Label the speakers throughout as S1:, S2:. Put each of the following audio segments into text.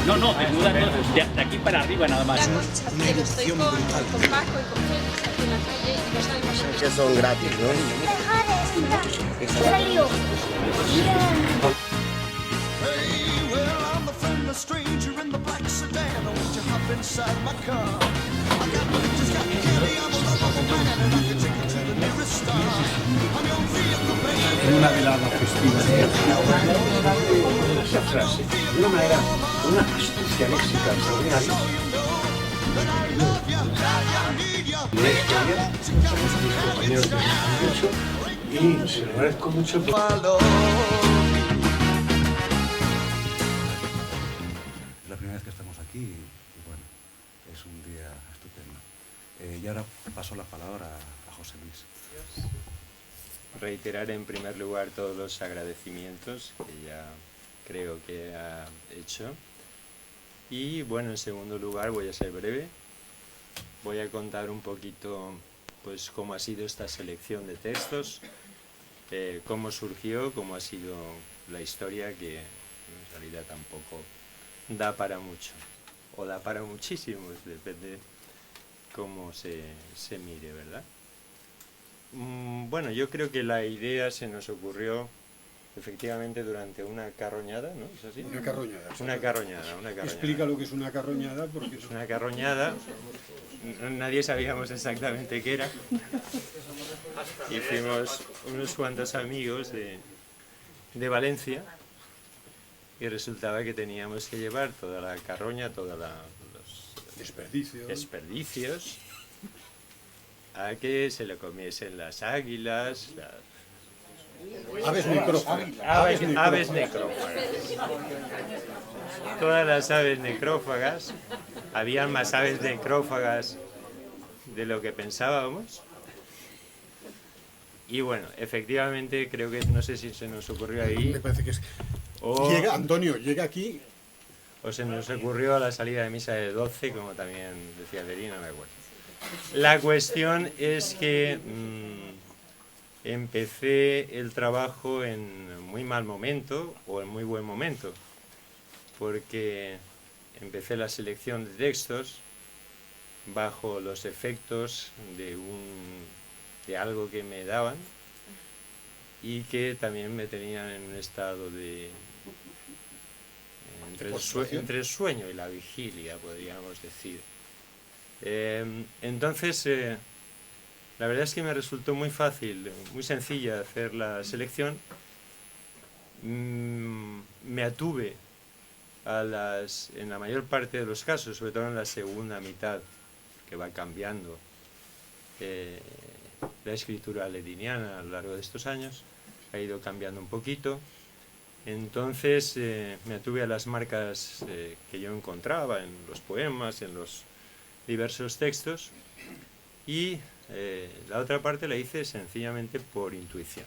S1: No, no, te mudan de aquí para arriba nada más.
S2: La Concha, pero estoy con Paco y con Félix aquí en la calle y no sabemos
S3: Que son gratis, ¿no?
S4: Hey, well, I'm a friendless stranger in the black sedan. Won't you hop inside my car? I got pictures, got candy, I'm a lovable man, and I can take you to the nearest star. I'm your vehicle, baby.
S5: En una velada festiva. Esa frase, de una manera, una astucia léxica extraordinaria. La historia, somos mis compañeros de mucho y se lo agradezco mucho por...
S6: La primera vez que estamos aquí y bueno, es un día estupendo. Y ahora paso la palabra a José Luis.
S7: Reiterar en primer lugar todos los agradecimientos que ya creo que ha hecho. Y bueno, en segundo lugar voy a ser breve. Voy a contar un poquito pues cómo ha sido esta selección de textos, cómo surgió, cómo ha sido la historia, que en realidad tampoco da para mucho, o da para muchísimo, depende cómo se mire, ¿verdad? Bueno, yo creo que la idea se nos ocurrió efectivamente durante una carroñada, ¿no? ¿Es así?
S5: Una carroñada.
S7: Una carroñada.
S5: Explica lo que es una carroñada, porque
S7: Es una carroñada, nadie sabíamos exactamente qué era, y fuimos unos cuantos amigos de Valencia, y resultaba que teníamos que llevar toda la carroña, todos los desperdicios, a que se lo comiesen las águilas,
S5: aves necrófagas.
S7: aves necrófagas. Todas las aves necrófagas, habían más aves necrófagas de lo que pensábamos. Y bueno, efectivamente creo que, no sé si se nos ocurrió ahí,
S5: Me parece que es...
S7: o,
S5: Llega, Antonio, llega aquí...
S7: o se nos ocurrió a la salida de misa de 12, como también decía Lerín, no me acuerdo. La cuestión es que empecé el trabajo en muy mal momento o en muy buen momento, porque empecé la selección de textos bajo los efectos de algo que me daban y que también me tenían en un estado de entre el sueño y la vigilia, podríamos decir. Entonces, la verdad es que me resultó muy fácil, muy sencilla hacer la selección. Me atuve en la mayor parte de los casos, sobre todo en la segunda mitad, que va cambiando la escritura leriniana a lo largo de estos años, ha ido cambiando un poquito. Entonces me atuve a las marcas que yo encontraba en los poemas, en los diversos textos, y la otra parte la hice sencillamente por intuición.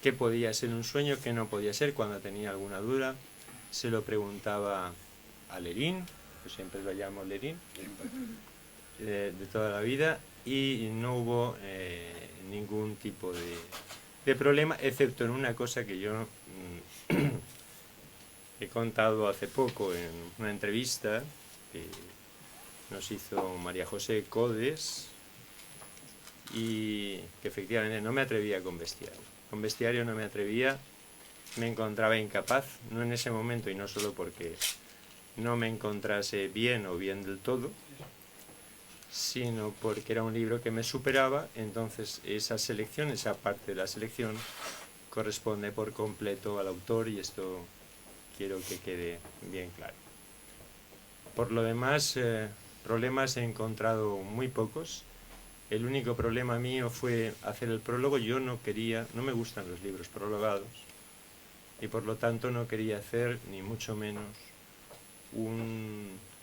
S7: ¿Qué podía ser un sueño? ¿Qué no podía ser? Cuando tenía alguna duda, se lo preguntaba a Lerín, yo siempre lo llamo Lerín, de toda la vida, y no hubo ningún tipo de problema, excepto en una cosa que yo he contado hace poco en una entrevista que nos hizo María José Codes, y que efectivamente no me atrevía con bestiario. Con bestiario no me atrevía, me encontraba incapaz, no en ese momento y no solo porque no me encontrase bien o bien del todo, sino porque era un libro que me superaba. Entonces esa selección, esa parte de la selección, corresponde por completo al autor, y esto quiero que quede bien claro. Por lo demás, problemas he encontrado muy pocos. El único problema mío fue hacer el prólogo. Yo no me gustan los libros prologados, y por lo tanto no quería hacer ni mucho menos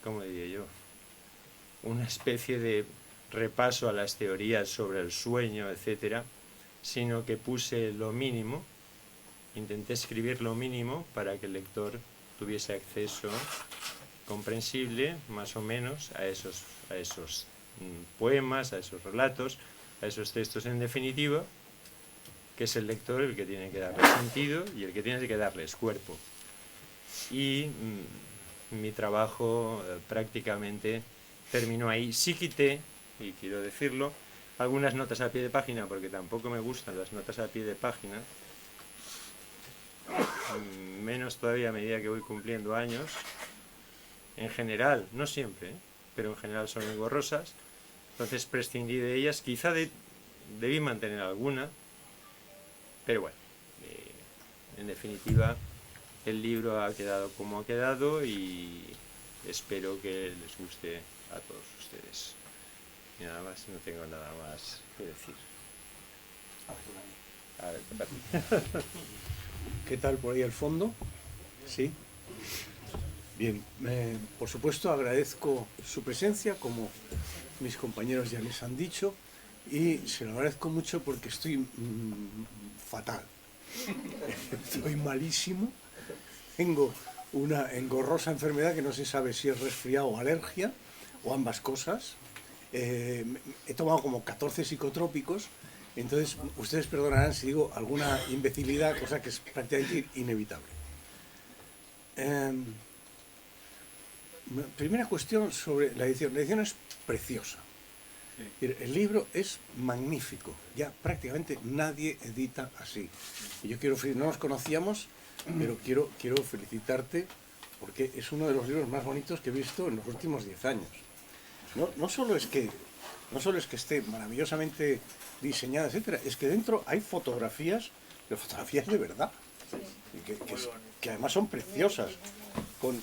S7: ¿cómo diría yo? Una especie de repaso a las teorías sobre el sueño, etcétera, sino que puse lo mínimo, intenté escribir lo mínimo para que el lector tuviese acceso comprensible, más o menos, a esos poemas, a esos relatos, a esos textos en definitiva, que es el lector el que tiene que darles sentido y el que tiene que darles cuerpo. Y mi trabajo prácticamente terminó ahí. Sí quité, y quiero decirlo, algunas notas a pie de página, porque tampoco me gustan las notas a pie de página, menos todavía a medida que voy cumpliendo años. En general, no siempre, pero en general son engorrosas, entonces prescindí de ellas. Quizá debí mantener alguna, pero bueno, en definitiva el libro ha quedado como ha quedado y espero que les guste a todos ustedes. Y nada más, no tengo nada más que decir. A ver, Patrick.
S5: ¿Qué tal por ahí al fondo? ¿Sí? Bien, por supuesto agradezco su presencia, como mis compañeros ya les han dicho, y se lo agradezco mucho porque estoy fatal. Estoy malísimo. Tengo una engorrosa enfermedad que no se sabe si es resfriado o alergia, o ambas cosas. He tomado como 14 psicotrópicos, entonces ustedes perdonarán si digo alguna imbecilidad, cosa que es prácticamente inevitable. Primera cuestión sobre la edición. La edición es preciosa. El libro es magnífico. Ya prácticamente nadie edita así. Y yo no nos conocíamos, pero quiero felicitarte porque es uno de los libros más bonitos que he visto en los últimos 10 años. No solo es que esté maravillosamente diseñada, etcétera, es que dentro hay fotografías, pero fotografías de verdad, que además son preciosas, con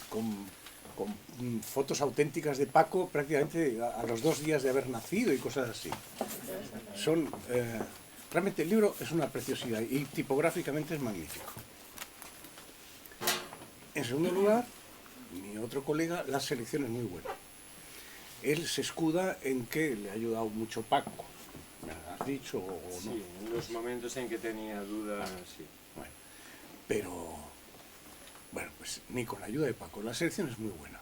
S5: fotos auténticas de Paco prácticamente a los 2 días de haber nacido y cosas así. Realmente el libro es una preciosidad y tipográficamente es magnífico. En segundo lugar, mi otro colega, la selección es muy buena. Él se escuda en que le ha ayudado mucho Paco, ¿me has dicho o no?
S7: Sí, en los momentos en que tenía dudas, sí.
S5: Bueno, pues ni con la ayuda de Paco, la selección es muy buena.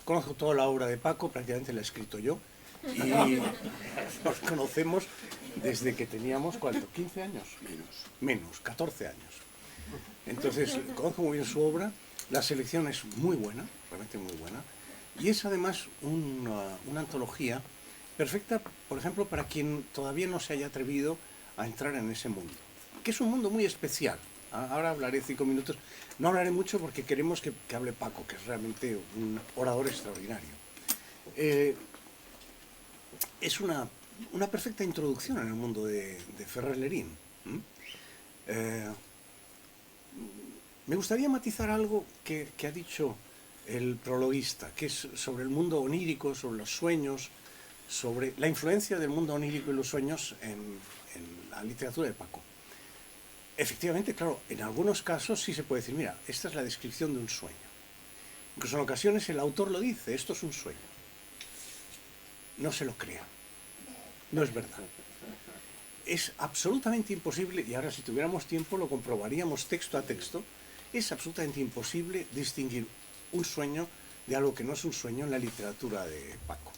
S5: Conozco toda la obra de Paco, prácticamente la he escrito yo, y nos conocemos desde que teníamos, ¿cuánto? ¿15 años? Menos, 14 años. Entonces, conozco muy bien su obra, la selección es muy buena, realmente muy buena, y es además una antología perfecta, por ejemplo, para quien todavía no se haya atrevido a entrar en ese mundo, que es un mundo muy especial. Ahora hablaré 5 minutos, no hablaré mucho porque queremos que hable Paco, que es realmente un orador extraordinario. Es una perfecta introducción en el mundo de Ferrer Lerín. Me gustaría matizar algo que ha dicho el prologuista, que es sobre el mundo onírico, sobre los sueños, sobre la influencia del mundo onírico y los sueños en la literatura de Paco. Efectivamente, claro, en algunos casos sí se puede decir, mira, esta es la descripción de un sueño. Incluso en ocasiones el autor lo dice, esto es un sueño. No se lo crea, no es verdad. Es absolutamente imposible, y ahora si tuviéramos tiempo lo comprobaríamos texto a texto, es absolutamente imposible distinguir un sueño de algo que no es un sueño en la literatura de Paco.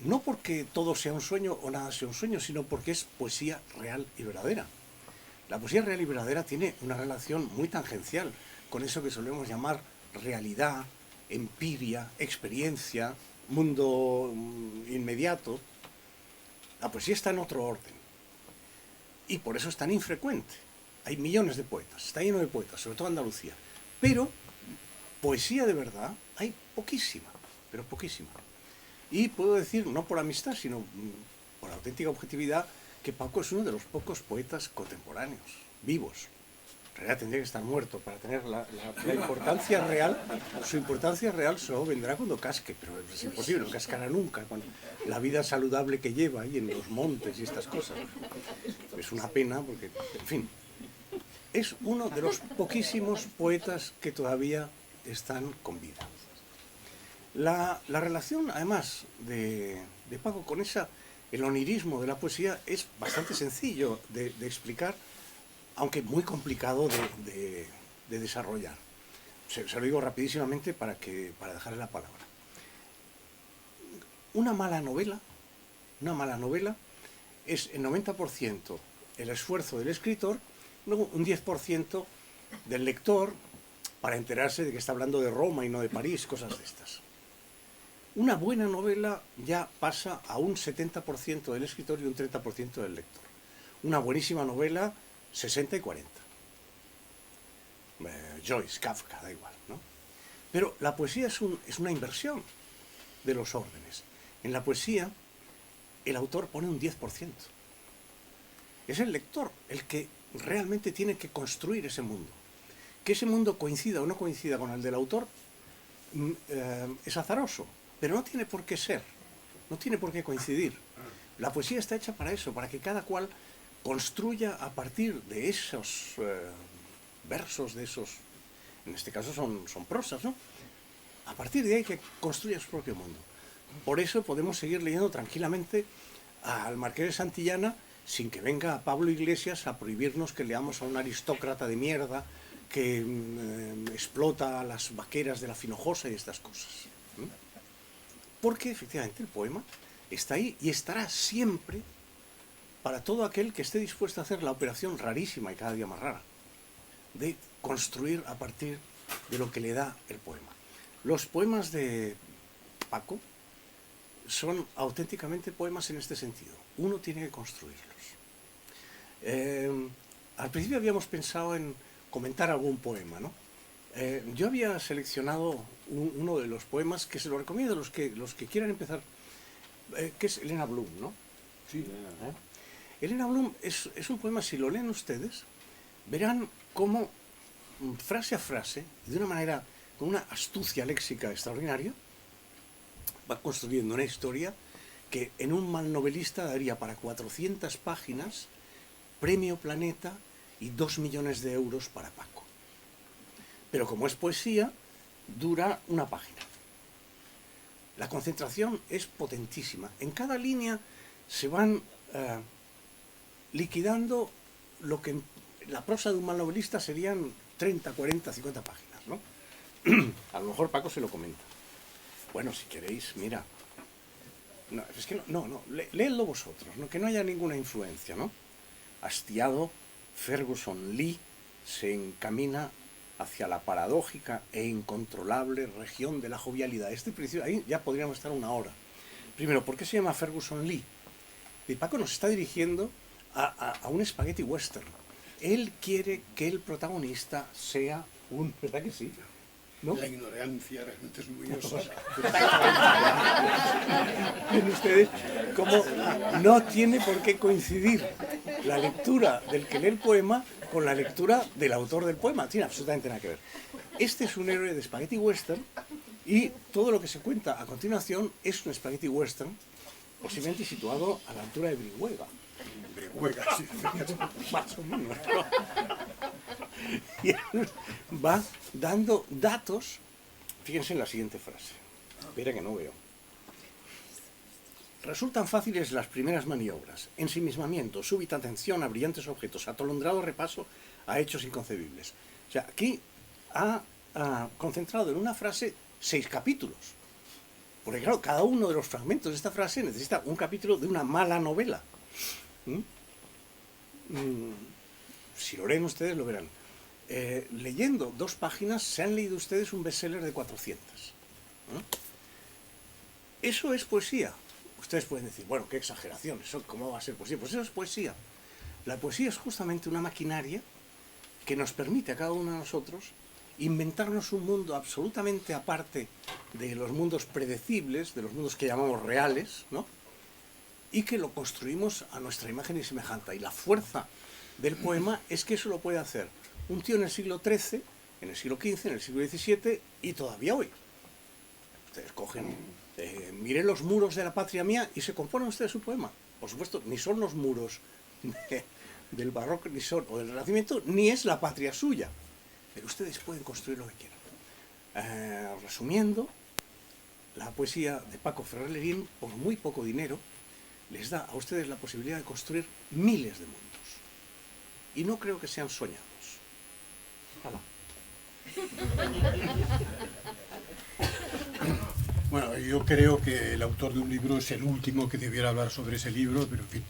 S5: No porque todo sea un sueño o nada sea un sueño, sino porque es poesía real y verdadera. La poesía real y verdadera tiene una relación muy tangencial con eso que solemos llamar realidad, empiria, experiencia, mundo inmediato. La poesía está en otro orden y por eso es tan infrecuente. Hay millones de poetas, está lleno de poetas, sobre todo en Andalucía, pero poesía de verdad hay poquísima, pero poquísima. Y puedo decir, no por amistad, sino por auténtica objetividad, que Paco es uno de los pocos poetas contemporáneos, vivos. En realidad tendría que estar muerto para tener la importancia real. Su importancia real solo vendrá cuando casque, pero es imposible, no cascará nunca con la vida saludable que lleva ahí en los montes y estas cosas. Es una pena porque, en fin, es uno de los poquísimos poetas que todavía están con vida. La relación, además, de Paco con el onirismo de la poesía es bastante sencillo de explicar, aunque muy complicado de desarrollar. Se lo digo rapidísimamente para dejarle la palabra. Una mala novela es el 90% el esfuerzo del escritor, luego un 10% del lector para enterarse de que está hablando de Roma y no de París, cosas de estas. Una buena novela ya pasa a un 70% del escritor y un 30% del lector. Una buenísima novela, 60 y 40. Joyce, Kafka, da igual, ¿no? Pero la poesía es una inversión de los órdenes. En la poesía, el autor pone un 10%. Es el lector el que realmente tiene que construir ese mundo. Que ese mundo coincida o no coincida con el del autor es azaroso, pero no tiene por qué ser, no tiene por qué coincidir. La poesía está hecha para eso, para que cada cual construya a partir de esos versos, de esos, en este caso son prosas, ¿no? A partir de ahí que construya su propio mundo. Por eso podemos seguir leyendo tranquilamente al Marqués de Santillana sin que venga Pablo Iglesias a prohibirnos que leamos a un aristócrata de mierda que explota a las vaqueras de la Finojosa y estas cosas. Porque efectivamente el poema está ahí y estará siempre para todo aquel que esté dispuesto a hacer la operación rarísima y cada día más rara de construir a partir de lo que le da el poema. Los poemas de Paco son auténticamente poemas en este sentido. Uno tiene que construirlos. Al principio habíamos pensado en comentar algún poema, ¿no? Yo había seleccionado uno de los poemas que se lo recomiendo a los que quieran empezar, que es Elena Blum, ¿no?
S3: Sí.
S5: Elena Blum es un poema, si lo leen ustedes, verán cómo frase a frase, de una manera, con una astucia léxica extraordinaria, va construyendo una historia que en un mal novelista daría para 400 páginas, premio Planeta y 2 millones de euros para Paco. Pero como es poesía, dura una página. La concentración es potentísima. En cada línea se van liquidando lo que en la prosa de un mal novelista serían 30, 40, 50 páginas, ¿no? A lo mejor Paco se lo comenta. Bueno, si queréis, mira. No, es que leedlo vosotros, ¿no? Que no haya ninguna influencia, ¿no? Hastiado, Ferguson Lee se encamina hacia la paradójica e incontrolable región de la jovialidad. Este principio, ahí ya podríamos estar una hora. Primero, ¿por qué se llama Ferguson Lee? Y Paco nos está dirigiendo a un spaghetti western. Él quiere que el protagonista sea un... ¿Verdad que sí? ¿No?
S3: La ignorancia realmente es muy ososa.
S5: Ven ustedes cómo no tiene por qué coincidir la lectura del que lee el poema con la lectura del autor del poema. Tiene absolutamente nada que ver. Este es un héroe de spaghetti western y todo lo que se cuenta a continuación es un spaghetti western, posiblemente situado a la altura de Brihuega.
S3: Brihuega, sí.
S5: Más o menos, ¿no? Y él va dando datos. Fíjense en la siguiente frase. Espera que no veo. Resultan fáciles las primeras maniobras, ensimismamiento, súbita atención a brillantes objetos, atolondrado repaso a hechos inconcebibles. O sea, aquí ha concentrado en una frase 6 capítulos. Porque claro, cada uno de los fragmentos de esta frase necesita un capítulo de una mala novela. Si lo leen ustedes lo verán. Leyendo 2 páginas se han leído ustedes un bestseller de 400. Eso es poesía. Ustedes pueden decir, bueno, qué exageración, eso cómo va a ser poesía. Pues eso es poesía. La poesía es justamente una maquinaria que nos permite a cada uno de nosotros inventarnos un mundo absolutamente aparte de los mundos predecibles, de los mundos que llamamos reales, ¿no? Y que lo construimos a nuestra imagen y semejanza. Y la fuerza del poema es que eso lo puede hacer un tío en el siglo XIII, en el siglo XV, en el siglo XVII y todavía hoy. Ustedes cogen, miren los muros de la patria mía y se componen ustedes su poema. Por supuesto, ni son los muros del barroco ni son, o del Renacimiento, ni es la patria suya. Pero ustedes pueden construir lo que quieran. Resumiendo, la poesía de Paco Ferrer Lerín, por muy poco dinero, les da a ustedes la posibilidad de construir miles de mundos. Y no creo que sean soñados. Ojalá.
S3: Bueno, yo creo que el autor de un libro es el último que debiera hablar sobre ese libro, pero en fin,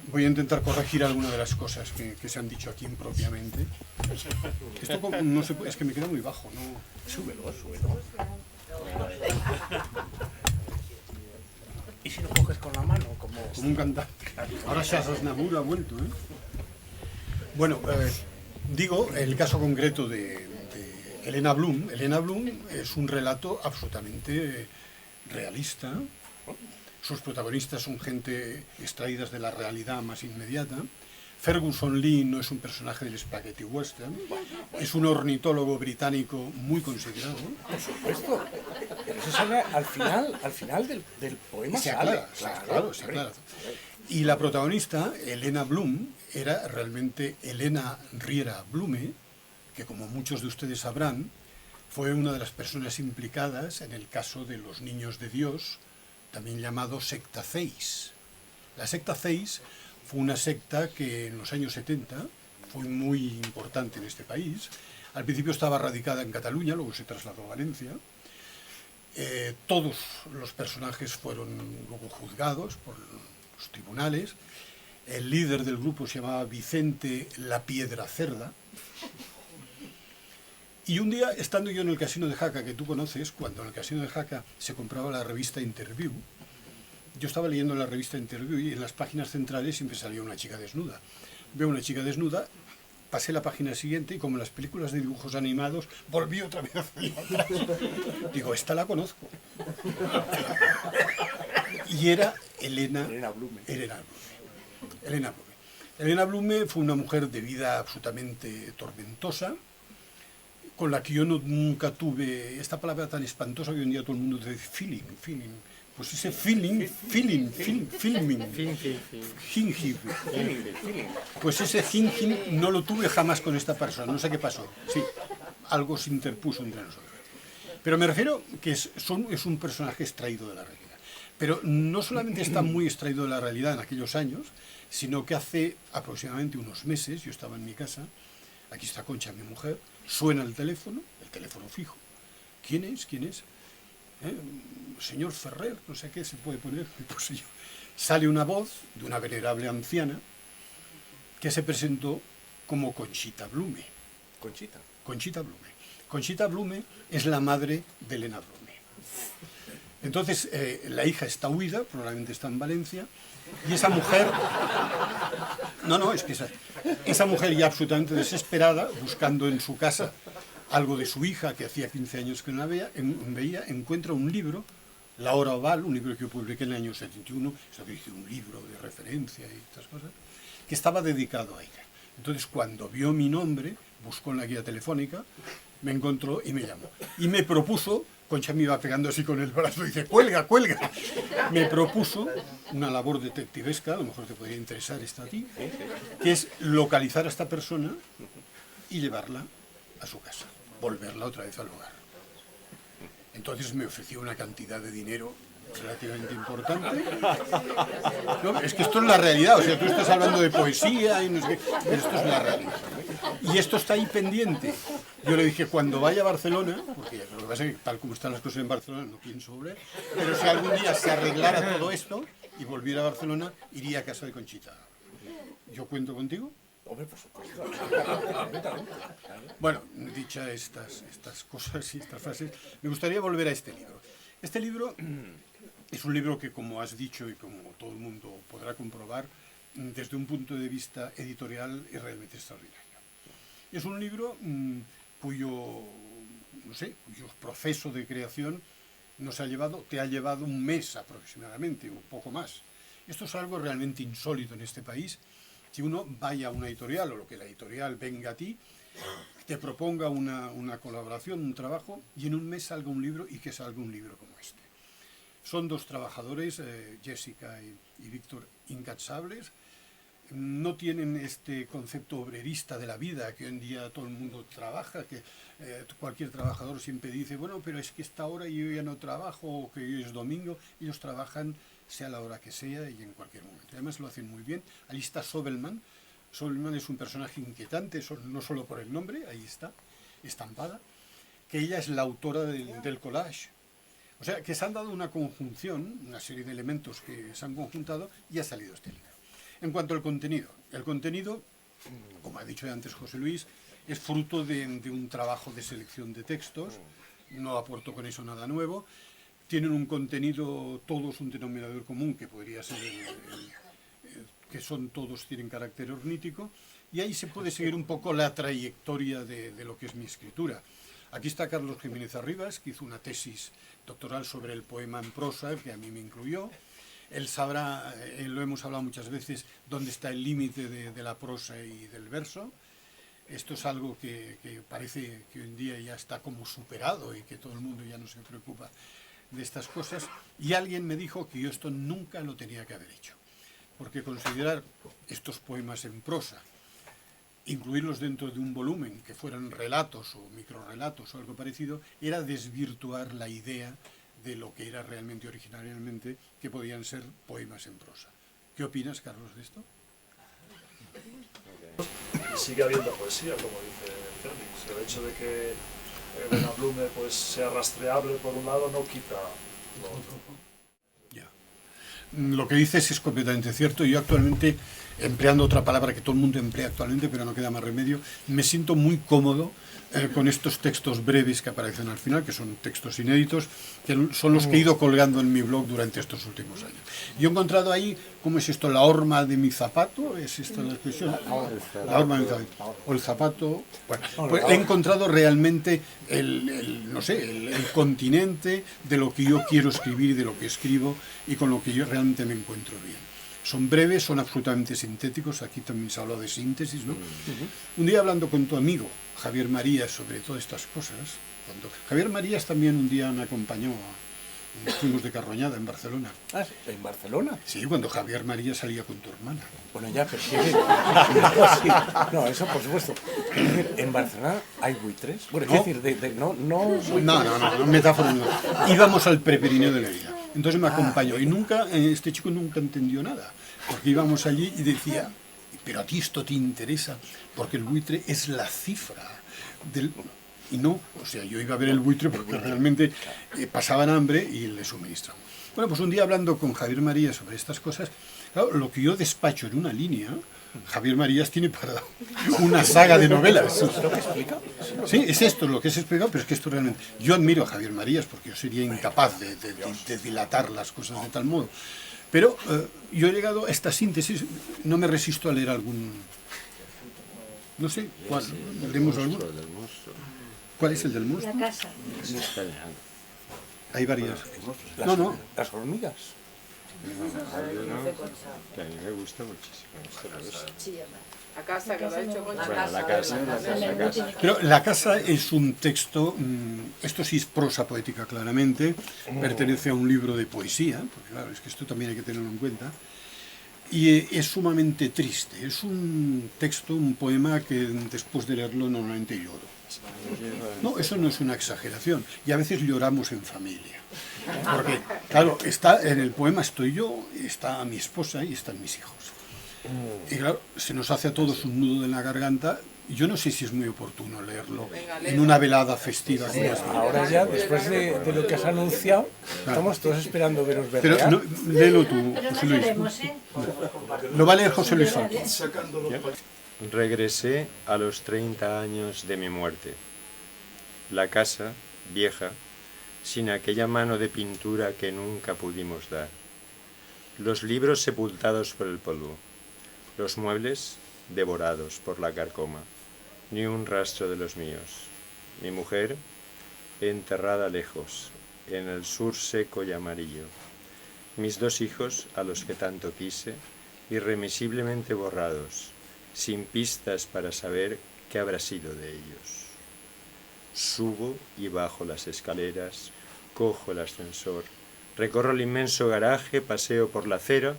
S3: Voy a intentar corregir algunas de las cosas que se han dicho aquí impropiamente. Esto no se puede, es que me queda muy bajo, ¿no?
S5: Súbelo. ¿Y si lo coges con la mano? Como
S3: un cantante. Ahora Shaz Aznavour ha vuelto, ¿eh? Bueno, digo, el caso concreto de Helena Blum. Helena Blum es un relato absolutamente realista. Sus protagonistas son gente extraídas de la realidad más inmediata. Ferguson Lee no es un personaje del Spaghetti Western, es un ornitólogo británico muy considerado.
S5: por supuesto. Pero eso sale al final del poema.
S3: Se
S5: sale,
S3: aclara, claro, se aclara. Y la protagonista, Helena Blum, era realmente Helena Riera Blume, que como muchos de ustedes sabrán, fue una de las personas implicadas en el caso de los niños de Dios, también llamado secta Zeiss. La secta Zeiss fue una secta que en los años 70 fue muy importante en este país. Al principio estaba radicada en Cataluña, luego se trasladó a Valencia. Todos los personajes fueron luego juzgados por los tribunales. El líder del grupo se llamaba Vicente La Piedra Cerda. Y un día, estando yo en el Casino de Jaca, que tú conoces, cuando en el Casino de Jaca se compraba la revista Interview, yo estaba leyendo la revista Interview y en las páginas centrales siempre salía una chica desnuda. Veo una chica desnuda, pasé la página siguiente y como en las películas de dibujos animados, volví otra vez hacia atrás. Digo, esta la conozco. Y era Helena Blume. Helena Blume fue una mujer de vida absolutamente tormentosa, con la que yo nunca tuve esta palabra tan espantosa que hoy en día todo el mundo dice feeling. Pues ese filming, pues ese thinking no lo tuve jamás con esta persona, no sé qué pasó. Sí, algo se interpuso entre nosotros. Pero me refiero que es un personaje extraído de la realidad. Pero no solamente está muy extraído de la realidad en aquellos años, sino que hace aproximadamente unos meses, yo estaba en mi casa, aquí está Concha, mi mujer, suena el teléfono fijo. ¿Quién es? Señor Ferrer, no sé qué se puede poner. Pues yo. Sale una voz de una venerable anciana que se presentó como Conchita Blume. Conchita Blume. Conchita Blume es la madre de Helena Blume. Entonces, la hija está huida, probablemente está en Valencia, y esa mujer... No, es que esa mujer ya absolutamente desesperada, buscando en su casa algo de su hija, que hacía 15 años que no la veía, encuentra un libro, La Hora Oval, un libro que yo publiqué en el año 71, eso que hice un libro de referencia y estas cosas, que estaba dedicado a ella. Entonces, cuando vio mi nombre, buscó en la guía telefónica, me encontró y me llamó. Y me propuso, Concha me iba pegando así con el brazo y dice, cuelga. Me propuso una labor detectivesca, a lo mejor te podría interesar esta a ti, que es localizar a esta persona y llevarla a su casa, volverla otra vez al hogar. Entonces me ofreció una cantidad de dinero relativamente importante. No, es que esto es la realidad, o sea, tú estás hablando de poesía y no sé qué, pero esto es la realidad. Y esto está ahí pendiente. Yo le dije, cuando vaya a Barcelona, porque lo que pasa es que tal como están las cosas en Barcelona no pienso volver, pero si algún día se arreglara todo esto y volviera a Barcelona, iría a casa de Conchita. ¿Yo cuento contigo?
S5: Hombre, por supuesto.
S3: Bueno, dichas estas cosas y estas frases, me gustaría volver a este libro. Este libro es un libro que, como has dicho y como todo el mundo podrá comprobar, desde un punto de vista editorial es realmente extraordinario. Es un libro cuyo proceso de creación te ha llevado un mes aproximadamente, o poco más. Esto es algo realmente insólito en este país. Si uno vaya a una editorial, o lo que la editorial venga a ti, te proponga una colaboración, un trabajo, y en un mes salga un libro, y que salga un libro como este. Son dos trabajadores, Jessica y Víctor, incansables. No tienen este concepto obrerista de la vida, que hoy en día todo el mundo trabaja, que cualquier trabajador siempre dice, bueno, pero es que esta hora yo ya no trabajo, o que hoy es domingo. Ellos trabajan sea la hora que sea y en cualquier momento. Además lo hacen muy bien. Ahí está Sobelman. Sobelman es un personaje inquietante, no solo por el nombre, ahí está, estampada, que ella es la autora del collage. O sea, que se han dado una conjunción, una serie de elementos que se han conjuntado y ha salido este libro. En cuanto al contenido, el contenido, como ha dicho antes José Luis, es fruto de un trabajo de selección de textos, no aporto con eso nada nuevo, tienen un contenido, todos un denominador común, que podría ser que son todos tienen carácter ornítico, y ahí se puede seguir un poco la trayectoria de lo que es mi escritura. Aquí está Carlos Jiménez Arribas, que hizo una tesis doctoral sobre el poema en prosa, que a mí me incluyó. Él sabrá, lo hemos hablado muchas veces, dónde está el límite de la prosa y del verso. Esto es algo que parece que hoy en día ya está como superado y que todo el mundo ya no se preocupa de estas cosas. Y alguien me dijo que yo esto nunca lo tenía que haber hecho, porque considerar estos poemas en prosa, incluirlos dentro de un volumen, que fueran relatos o microrelatos o algo parecido, era desvirtuar la idea de lo que era realmente originariamente, que podían ser poemas en prosa. ¿Qué opinas, Carlos, de esto?
S8: Sigue habiendo poesía, como dice Félix. El hecho de que Elena Blume pues, sea rastreable por un lado no quita lo otro.
S3: Ya. Lo que dices es completamente cierto. Yo actualmente, empleando otra palabra que todo el mundo emplea actualmente, pero no queda más remedio, me siento muy cómodo con estos textos breves que aparecen al final, que son textos inéditos, que son los que he ido colgando en mi blog durante estos últimos años. Yo he encontrado ahí, ¿cómo es esto? La horma de mi zapato, ¿es esta la expresión? La horma de mi zapato. O el zapato. Bueno, pues he encontrado realmente no sé, el continente de lo que yo quiero escribir y de lo que escribo y con lo que yo realmente me encuentro bien. Son breves, son absolutamente sintéticos, aquí también se ha hablado de síntesis, ¿no? Un día hablando con tu amigo, Javier Marías, sobre todas estas cosas, Javier Marías también un día me acompañó, fuimos de carroñada en Barcelona.
S5: Ah, ¿en Barcelona?
S3: Sí, cuando Javier Marías salía con tu hermana.
S5: Bueno, ya, pero sí. No, eso por supuesto. Es decir, ¿en Barcelona hay buitres? Bueno, es decir, no...
S3: No, metáfora no. Íbamos al Prepirineo de Lérida. Entonces me acompañó y este chico nunca entendió nada, porque íbamos allí y decía, pero a ti esto te interesa, porque el buitre es la cifra del... Y no, o sea, yo iba a ver el buitre porque realmente pasaban hambre y le suministraban. Bueno, pues un día hablando con Javier Marías sobre estas cosas, claro, lo que yo despacho en una línea, Javier Marías tiene para una saga de novelas.
S5: ¿Lo que explica?
S3: Sí, es esto lo que es explicado, pero es que esto realmente... Yo admiro a Javier Marías porque yo sería incapaz de dilatar las cosas de tal modo. Pero yo he llegado a esta síntesis, no me resisto a leer algún... No sé, ¿cuál? ¿Leemos alguno? ¿Cuál es el del monstruo?
S9: La casa.
S3: Hay varias.
S5: Las hormigas.
S7: Que a mí me gusta muchísimo.
S2: La casa que lo ha hecho con
S7: La casa.
S3: Pero La casa es un texto, esto sí es prosa poética claramente, pertenece a un libro de poesía, porque claro, es que esto también hay que tenerlo en cuenta, y es sumamente triste. Es un texto, un poema que después de leerlo normalmente lloro. No, eso no es una exageración, y a veces lloramos en familia. Porque, claro, en el poema estoy yo, está mi esposa y están mis hijos. Y claro, se nos hace a todos un nudo en la garganta. Yo no sé si es muy oportuno leerlo en una velada festiva.
S5: Sí, ahora ya, después de lo que has anunciado, estamos todos esperando veros ver.
S3: Pero no, léelo tú,
S9: Pero no
S3: José Luis.
S9: lloremos, ¿eh?
S3: Lo va a leer José Luis Falcón.
S7: Regresé a los 30 años de mi muerte. La casa, vieja, sin aquella mano de pintura que nunca pudimos dar. Los libros sepultados por el polvo. Los muebles devorados por la carcoma. Ni un rastro de los míos. Mi mujer, enterrada lejos, en el sur seco y amarillo. Mis 2 hijos, a los que tanto quise, irremisiblemente borrados, sin pistas para saber qué habrá sido de ellos. Subo y bajo las escaleras, cojo el ascensor, recorro el inmenso garaje, paseo por la acera,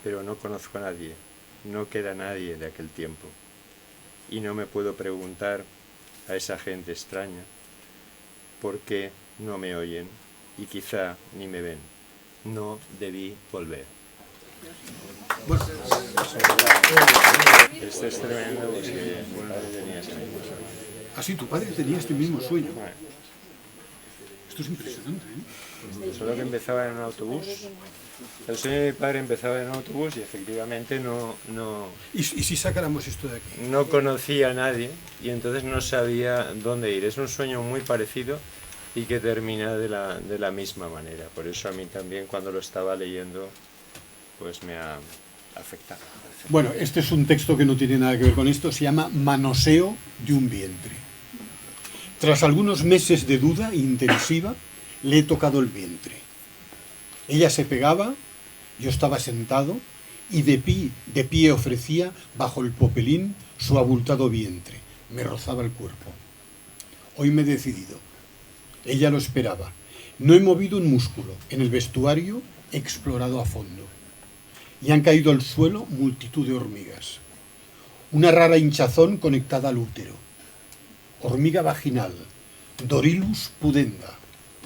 S7: pero no conozco a nadie, no queda nadie de aquel tiempo. Y no me puedo preguntar a esa gente extraña por qué no me oyen y quizá ni me ven. No debí volver.
S3: Bueno,
S7: Esto es tremendo porque tenía ese mismo sueño.
S3: así tu padre tenía este mismo sueño. Esto es impresionante, ¿eh?
S7: Solo que empezaba en un autobús El sueño de mi padre empezaba en autobús y efectivamente no
S3: ¿Y si sacáramos esto de aquí?
S7: no conocía a nadie y entonces no sabía dónde ir. Es un sueño muy parecido y que termina de la misma manera. Por eso a mí también cuando lo estaba leyendo pues me ha afectado.
S3: Bueno, este es un texto que no tiene nada que ver con esto, se llama Manoseo de un vientre. Tras algunos meses de duda intensiva, le he tocado el vientre. Ella se pegaba, yo estaba sentado y de pie ofrecía bajo el popelín su abultado vientre. Me rozaba el cuerpo. Hoy me he decidido. Ella lo esperaba. No he movido un músculo. En el vestuario he explorado a fondo. Y han caído al suelo multitud de hormigas. Una rara hinchazón conectada al útero. Hormiga vaginal, Dorilus pudenda,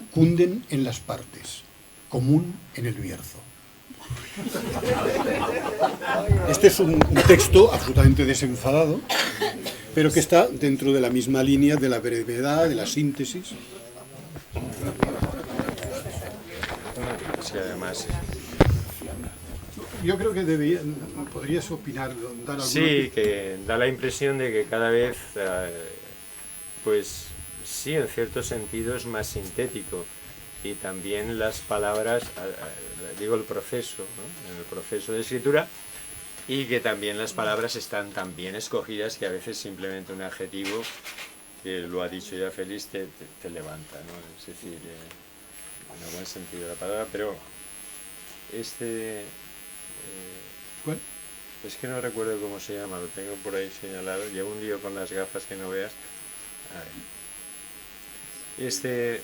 S3: cunden en las partes, común en el Bierzo. Este es un texto absolutamente desenfadado, pero que está dentro de la misma línea de la brevedad, de la síntesis.
S7: Sí, además.
S3: Yo creo que podrías opinar, dar alguna...
S7: Sí, que da la impresión de que cada vez, pues sí, en cierto sentido es más sintético y también las palabras, digo el proceso, ¿no? En el proceso de escritura, y que también las palabras están tan bien escogidas que a veces simplemente un adjetivo, que lo ha dicho ya Félix, te levanta, ¿no? Es decir, en el buen sentido de la palabra, pero
S3: ¿Cuál?
S7: es que no recuerdo cómo se llama, lo tengo por ahí señalado, llevo un lío con las gafas que no veas. A ver.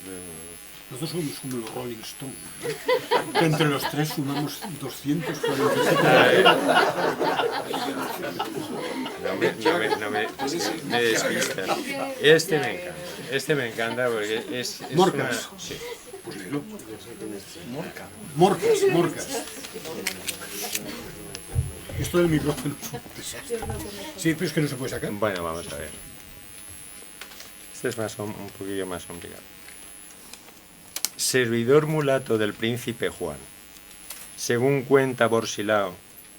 S3: Nosotros somos como los Rolling Stones, ¿no? Que entre los tres sumamos 247.
S7: No me despista. Este me encanta porque es
S3: Morcas.
S7: Sí.
S3: Pues léelo. Morcas. Esto del micrófono es un desastre. Sí, pero es que no se puede sacar.
S7: Bueno, vamos a ver. Este es un poquillo más complicado. Servidor mulato del príncipe Juan. Según cuenta Borsilao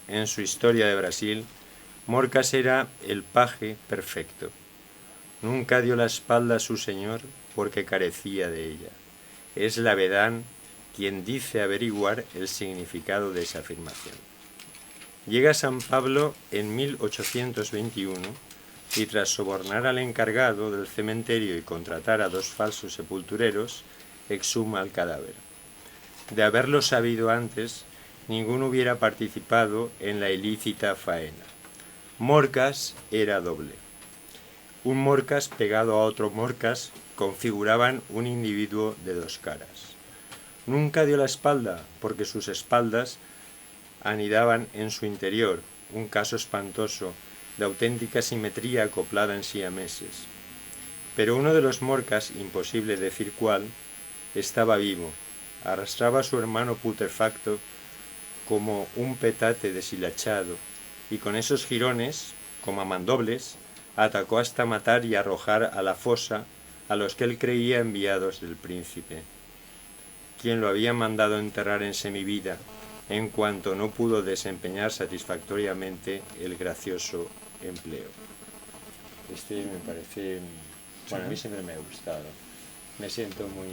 S7: en su Historia de Brasil, Morcas era el paje perfecto. Nunca dio la espalda a su señor porque carecía de ella. Es Lavedán quien dice averiguar el significado de esa afirmación. Llega San Pablo en 1821 y tras sobornar al encargado del cementerio y contratar a 2 falsos sepultureros, exhuma el cadáver. De haberlo sabido antes, ninguno hubiera participado en la ilícita faena. Morcas era doble. Un Morcas pegado a otro Morcas configuraban un individuo de 2 caras. Nunca dio la espalda porque sus espaldas anidaban en su interior, un caso espantoso de auténtica simetría acoplada en siameses. Pero uno de los Morcas, imposible decir cuál, estaba vivo, arrastraba a su hermano putrefacto como un petate deshilachado, y con esos jirones, como a mandobles, atacó hasta matar y arrojar a la fosa a los que él creía enviados del príncipe, quien lo había mandado enterrar en semivida, en cuanto no pudo desempeñar satisfactoriamente el gracioso empleo. Este me parece, bueno, a mí siempre me ha gustado. Me siento muy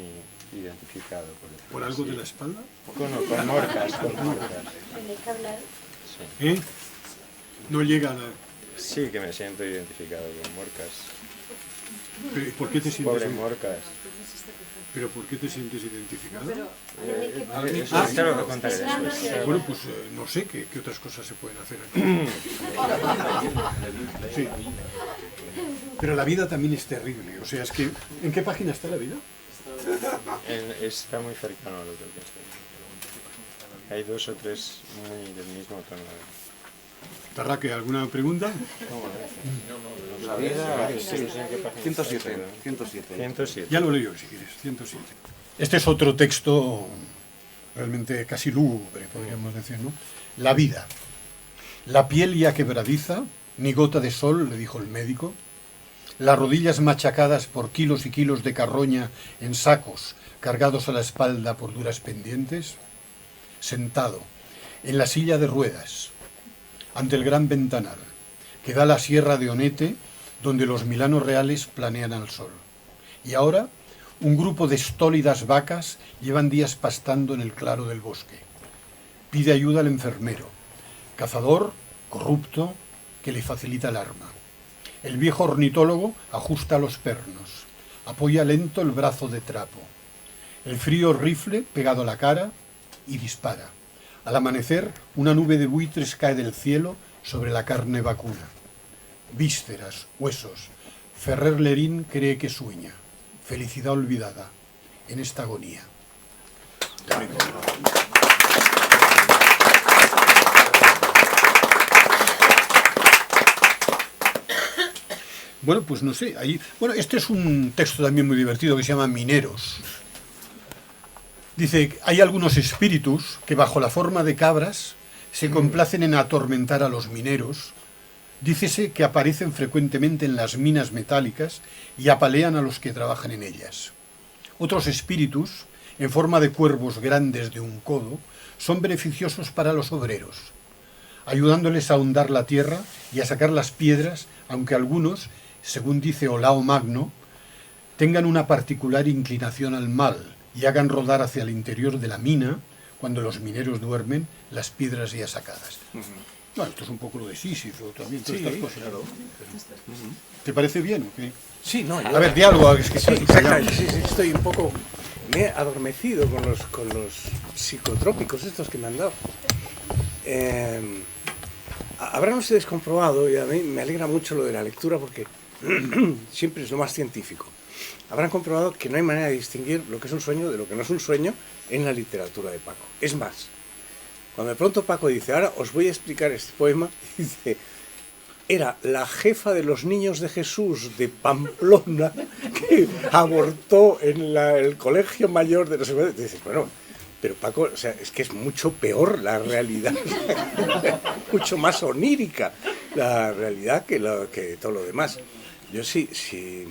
S7: identificado
S3: ¿Por algo de la espalda?
S7: Con Morcas. Sí.
S3: No llega a la...
S7: Sí, que me siento identificado con Morcas.
S3: ¿Pero ¿y por qué te sientes?
S7: Pobre Morcas.
S3: ¿Pero por qué te sientes identificado?
S7: Eso lo contaré después.
S3: Bueno, pues no sé qué otras cosas se pueden hacer aquí. Sí. Pero la vida también es terrible. O sea, es que... ¿En qué página está la vida?
S7: Está muy cercano a lo que estoy. Hay 2 o 3 muy del mismo tono.
S3: Tarraque, ¿alguna pregunta?
S6: La vida, sí, 107.
S7: 107.
S3: Ya lo leo si quieres, 107. Este es otro texto realmente casi lúgubre, podríamos decir, ¿no? La vida. La piel ya quebradiza, ni gota de sol, le dijo el médico. Las rodillas machacadas por kilos y kilos de carroña en sacos, cargados a la espalda por duras pendientes. sentado en la silla de ruedas, ante el gran ventanal, que da a la sierra de Onete, donde los milanos reales planean al sol. Y ahora, un grupo de estólidas vacas llevan días pastando en el claro del bosque. Pide ayuda al enfermero, cazador, corrupto, que le facilita el arma. El viejo ornitólogo ajusta los pernos, apoya lento el brazo de trapo. El frío rifle pegado a la cara y dispara. Al amanecer, una nube de buitres cae del cielo sobre la carne vacuna. Vísceras, huesos. Ferrer Lerín cree que sueña. Felicidad olvidada en esta agonía. Bueno, pues no sé. Bueno, este es un texto también muy divertido que se llama Mineros. Dice, hay algunos espíritus que bajo la forma de cabras se complacen en atormentar a los mineros. Dícese que aparecen frecuentemente en las minas metálicas y apalean a los que trabajan en ellas. Otros espíritus, en forma de cuervos grandes de un codo, son beneficiosos para los obreros, ayudándoles a ahondar la tierra y a sacar las piedras, aunque algunos, según dice Olao Magno, tengan una particular inclinación al mal y hagan rodar hacia el interior de la mina, cuando los mineros duermen, las piedras ya sacadas. Bueno, esto es un poco lo de Sísifo también, todas estas cosas. Claro. ¿Te parece bien o qué?
S5: Sí, no.
S3: A ver, di algo, es que
S5: sí, exactamente, sí, estoy un poco... Me he adormecido con los psicotrópicos estos que me han dado. Habrán ustedes comprobado, y a mí me alegra mucho lo de la lectura porque siempre es lo más científico. Habrán comprobado que no hay manera de distinguir lo que es un sueño de lo que no es un sueño en la literatura de Paco. Es más, cuando de pronto Paco dice, ahora os voy a explicar este poema, dice, era la jefa de los niños de Jesús de Pamplona que abortó en el colegio mayor de los... Dice, bueno, pero Paco, o sea, es que es mucho peor la realidad, mucho más onírica la realidad que todo lo demás. Yo sí, si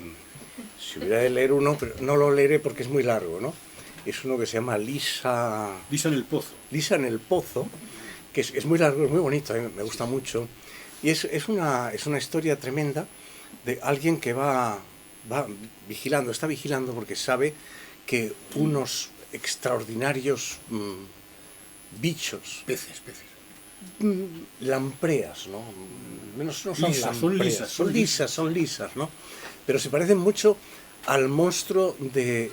S5: hubiera de leer uno, pero no lo leeré porque es muy largo, ¿no? Es uno que se llama Lisa...
S3: Lisa en el Pozo.
S5: Lisa en el Pozo, que es muy largo, es muy bonito, a mí me gusta mucho. Y es una historia tremenda de alguien que va vigilando, está vigilando porque sabe que unos extraordinarios bichos...
S3: Peces.
S5: Lampreas, ¿no? No son
S3: lisas,
S5: lampreas, son lisas, ¿no? Pero se parecen mucho al monstruo de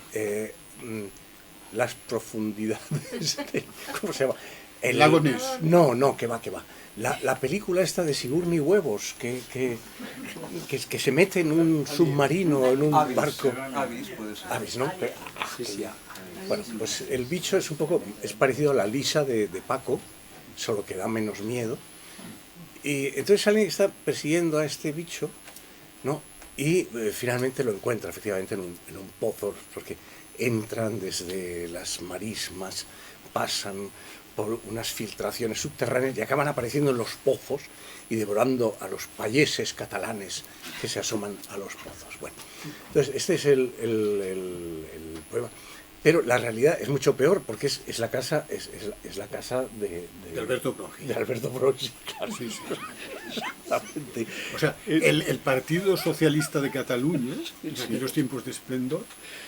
S5: las profundidades de, ¿cómo se llama?
S3: El lago Ness.
S5: No, que va. La película esta de Sigourney Huevos, que se mete en un submarino, en un barco.
S6: Avis, puede ser.
S5: Avis, ¿no? Sí. Bueno, pues el bicho es parecido a la Lisa de Paco, solo que da menos miedo. Y entonces alguien está persiguiendo a este bicho, ¿no? Y finalmente lo encuentra efectivamente en un pozo, porque entran desde las marismas, pasan por unas filtraciones subterráneas y acaban apareciendo en los pozos y devorando a los payeses catalanes que se asoman a los pozos. Bueno, entonces este es el poema. Pero la realidad es mucho peor porque es la casa de
S3: Alberto Brogi.
S5: De Alberto Brogi, claro.
S3: Sí.
S5: Exactamente.
S3: O sea, el Partido Socialista de Cataluña, en aquellos tiempos de esplendor,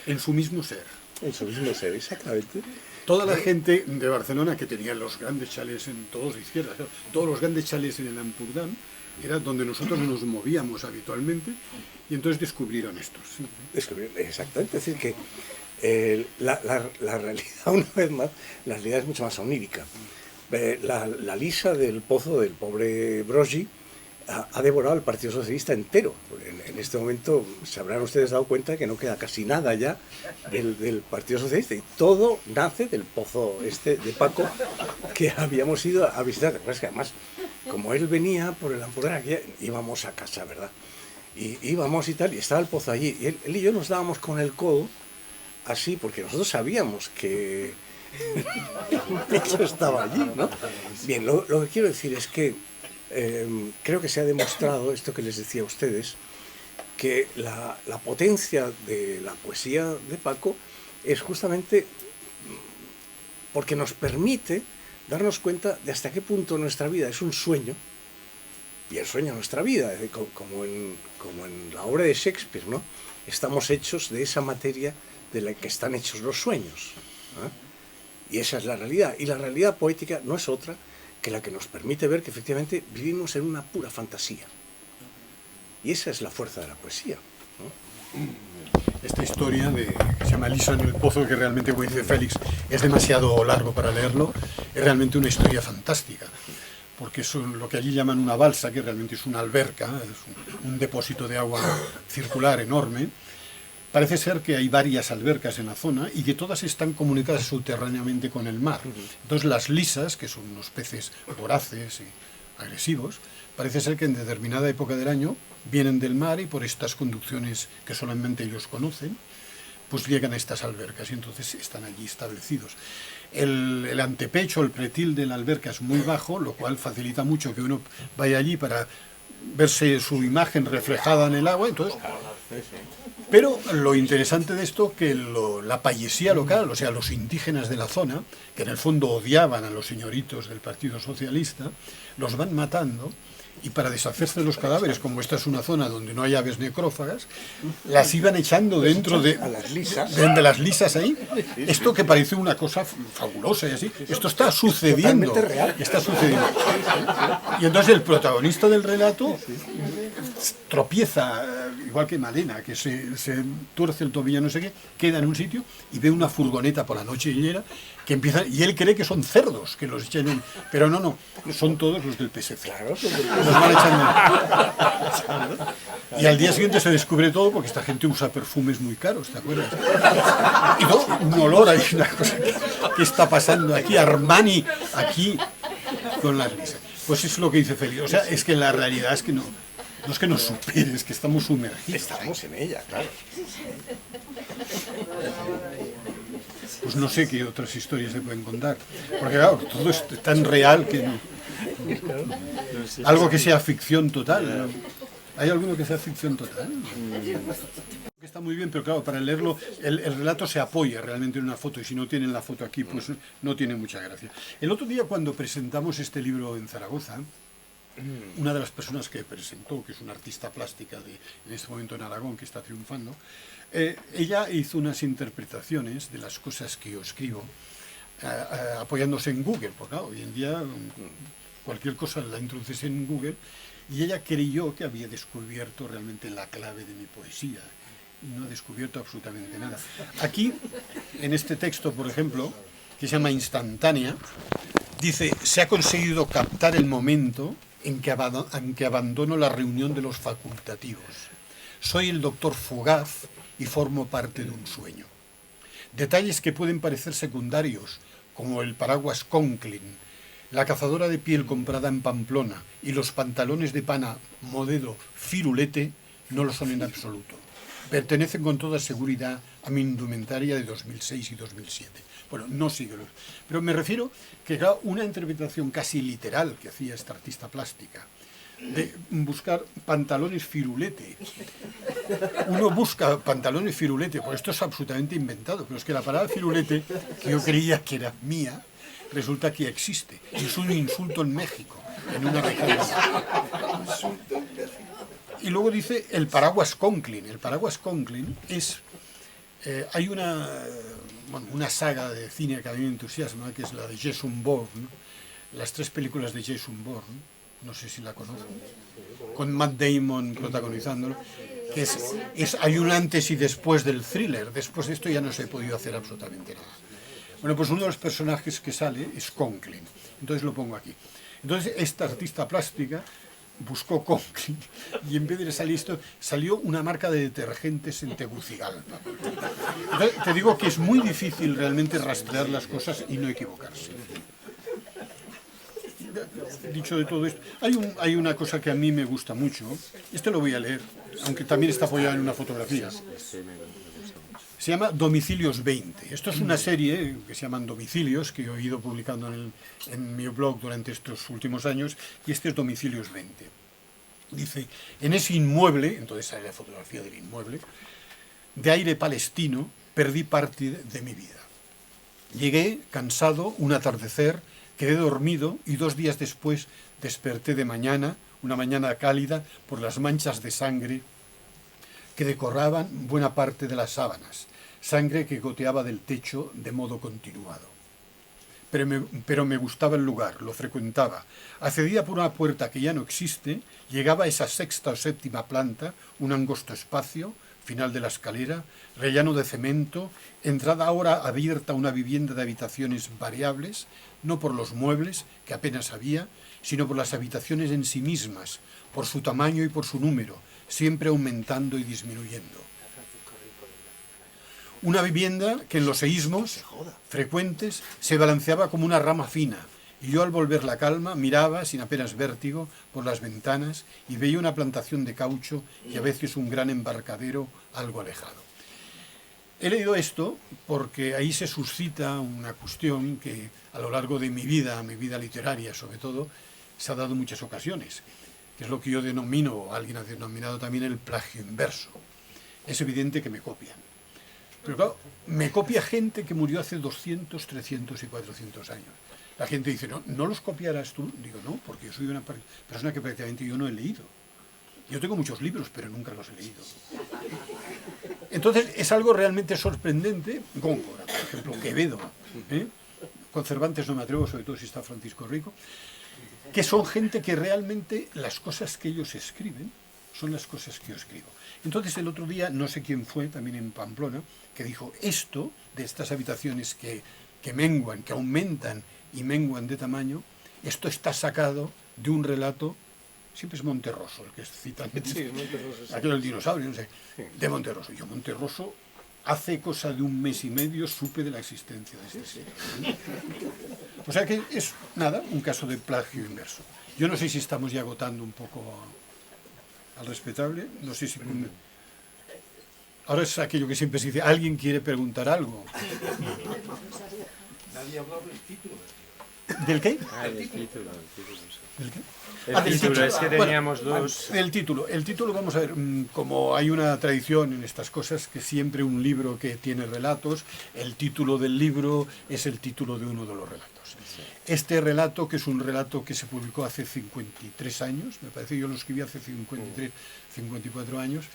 S3: en su mismo ser.
S5: En su mismo ser, exactamente.
S3: Toda la gente de Barcelona que tenía los grandes chalés en todos de izquierda, todos los grandes chalés en el Ampurdán, era donde nosotros nos movíamos habitualmente, y entonces descubrieron estos. Sí.
S5: Descubrieron, exactamente. Es decir, que la realidad, una vez más, la realidad es mucho más onírica. La Lisa del Pozo del pobre Brogi ha devorado al Partido Socialista entero. En este momento se habrán ustedes dado cuenta de que no queda casi nada ya del Partido Socialista, y todo nace del pozo este de Paco que habíamos ido a visitar. Pues que además, como él venía por el Ampurdán, aquí íbamos a casa, ¿verdad? Y íbamos y tal, y estaba el pozo allí, y él y yo nos dábamos con el codo así, porque nosotros sabíamos que eso estaba allí, ¿no? Bien, lo que quiero decir es que creo que se ha demostrado, esto que les decía a ustedes, que la potencia de la poesía de Paco es justamente porque nos permite darnos cuenta de hasta qué punto nuestra vida es un sueño, y el sueño es nuestra vida, como en la obra de Shakespeare, ¿no? Estamos hechos de esa materia de la que están hechos los sueños, ¿eh? Y esa es la realidad. Y la realidad poética no es otra que la que nos permite ver que efectivamente vivimos en una pura fantasía. Y esa es la fuerza de la poesía, ¿no?
S3: Esta historia que se llama Lisa en el pozo, que realmente, como dice Félix, es demasiado largo para leerlo, es realmente una historia fantástica, porque es lo que allí llaman una balsa, que realmente es una alberca, es un depósito de agua circular enorme. Parece ser que hay varias albercas en la zona y que todas están comunicadas subterráneamente con el mar. Entonces las lisas, que son unos peces voraces y agresivos, parece ser que en determinada época del año vienen del mar y por estas conducciones que solamente ellos conocen, pues llegan a estas albercas y entonces están allí establecidos. El antepecho, el pretil de la alberca es muy bajo, lo cual facilita mucho que uno vaya allí para verse su imagen reflejada en el agua. Entonces, pero lo interesante de esto que la payesía local, o sea, los indígenas de la zona, que en el fondo odiaban a los señoritos del Partido Socialista, los van matando. Y para deshacerse de los cadáveres, como esta es una zona donde no hay aves necrófagas, las iban echando dentro de las lisas ahí. Esto que parece una cosa fabulosa y así, esto está sucediendo. Está sucediendo. Y entonces el protagonista del relato tropieza, igual que Malena, que se tuerce el tobillo, no sé qué, queda en un sitio y ve una furgoneta por la noche llena que empieza, y él cree que son cerdos que los echan en, pero no, son todos los del PSC. Claro, los van echando. Y al día siguiente se descubre todo porque esta gente usa perfumes muy caros, ¿te acuerdas? Y no, un olor, hay una cosa que está pasando aquí, Armani, aquí, con las lisas. Pues es lo que dice Félix, o sea, es que la realidad es que no es que nos supere, es que estamos sumergidos.
S5: Estamos en ella, claro.
S3: Pues no sé qué otras historias se pueden contar, porque claro, todo es tan real que no. Algo que sea ficción total, ¿no? ¿Hay alguno que sea ficción total? Que está muy bien, pero claro, para leerlo, el relato se apoya realmente en una foto, y si no tienen la foto aquí, pues no tiene mucha gracia. El otro día, cuando presentamos este libro en Zaragoza, una de las personas que presentó, que es una artista plástica en este momento en Aragón, que está triunfando, ella hizo unas interpretaciones de las cosas que yo escribo, apoyándose en Google, porque claro, hoy en día cualquier cosa la introduces en Google, y ella creyó que había descubierto realmente la clave de mi poesía, y no ha descubierto absolutamente nada. Aquí, en este texto, por ejemplo, que se llama Instantánea, dice: se ha conseguido captar el momento en que abandono la reunión de los facultativos. Soy el doctor fugaz y formo parte de un sueño. Detalles que pueden parecer secundarios, como el paraguas Conklin, la cazadora de piel comprada en Pamplona y los pantalones de pana modelo Firulete, no lo son en absoluto. Pertenecen con toda seguridad a mi indumentaria de 2006 y 2007. Bueno, no sigue. Pero me refiero que era una interpretación casi literal que hacía esta artista plástica, de buscar pantalones Firulete. Uno busca pantalones Firulete, pues esto es absolutamente inventado, pero es que la palabra Firulete, que yo creía que era mía, resulta que existe. Y es un insulto en México, en una región. Y luego dice el paraguas Conklin. El paraguas Conklin es... hay una saga de cine que a mí me entusiasma, que es la de Jason Bourne, las 3 películas de Jason Bourne, no sé si la conocen, con Matt Damon protagonizándolo, que hay un antes y después del thriller. Después de esto ya no se ha podido hacer absolutamente nada. Bueno, pues uno de los personajes que sale es Conklin, entonces lo pongo aquí. Entonces esta artista plástica buscó Conklin y en vez de salir esto, salió una marca de detergentes en Tegucigalpa. Entonces, te digo que es muy difícil realmente rastrear las cosas y no equivocarse. Dicho de todo esto, hay una cosa que a mí me gusta mucho, esto lo voy a leer, aunque también está apoyado en una fotografía. Se llama Domicilios 20. Esto es una serie que se llaman Domicilios, que he ido publicando en mi blog durante estos últimos años, y este es Domicilios 20. Dice: en ese inmueble, entonces sale la fotografía del inmueble, de aire palestino, perdí parte de mi vida. Llegué, cansado, un atardecer, Quedé dormido y 2 días después desperté de mañana, una mañana cálida, por las manchas de sangre que decoraban buena parte de las sábanas, sangre que goteaba del techo de modo continuado. Pero me gustaba el lugar, lo frecuentaba. Accedía por una puerta que ya no existe, llegaba a esa 6ª o 7ª planta, un angosto espacio, final de la escalera, rellano de cemento, entrada ahora abierta a una vivienda de habitaciones variables, no por los muebles, que apenas había, sino por las habitaciones en sí mismas, por su tamaño y por su número, siempre aumentando y disminuyendo. Una vivienda que en los seísmos frecuentes se balanceaba como una rama fina, y yo al volver la calma miraba, sin apenas vértigo, por las ventanas y veía una plantación de caucho y a veces un gran embarcadero algo alejado. He leído esto porque ahí se suscita una cuestión que a lo largo de mi vida literaria sobre todo, se ha dado en muchas ocasiones, que es lo que yo denomino, o alguien ha denominado también, el plagio inverso. Es evidente que me copian. Pero claro, me copia gente que murió hace 200, 300 y 400 años. La gente dice, no los copiarás tú. Digo, no, porque yo soy una persona que prácticamente yo no he leído. Yo tengo muchos libros, pero nunca los he leído. Entonces, es algo realmente sorprendente. Góngora, por ejemplo, Quevedo. Con Cervantes no me atrevo, sobre todo si está Francisco Rico. Que son gente que realmente las cosas que ellos escriben son las cosas que yo escribo. Entonces, el otro día, no sé quién fue, también en Pamplona, que dijo, esto de estas habitaciones que menguan, que aumentan y menguan de tamaño, esto está sacado de un relato, siempre es Monterroso el que citan,
S5: Sí, Monterroso, sí.
S3: aquel del dinosaurio, no sé, de Monterroso. Yo Monterroso, hace cosa de 1 mes y medio, supe de la existencia de este señor. O sea que es, nada, un caso de plagio inverso. Yo no sé si estamos ya agotando un poco al respetable, no sé si... Ahora es aquello que siempre se dice, ¿alguien quiere preguntar algo?
S6: Nadie ha hablado del título.
S3: ¿Del qué?
S7: El título.
S3: ¿Del qué?
S7: El título, es que
S3: Bueno,
S7: teníamos dos...
S3: El título, vamos a ver, como hay una tradición en estas cosas, que siempre un libro que tiene relatos, el título del libro es el título de uno de los relatos. Este relato, que es un relato que se publicó hace 53 años, me parece, yo lo escribí hace 53, 54 años,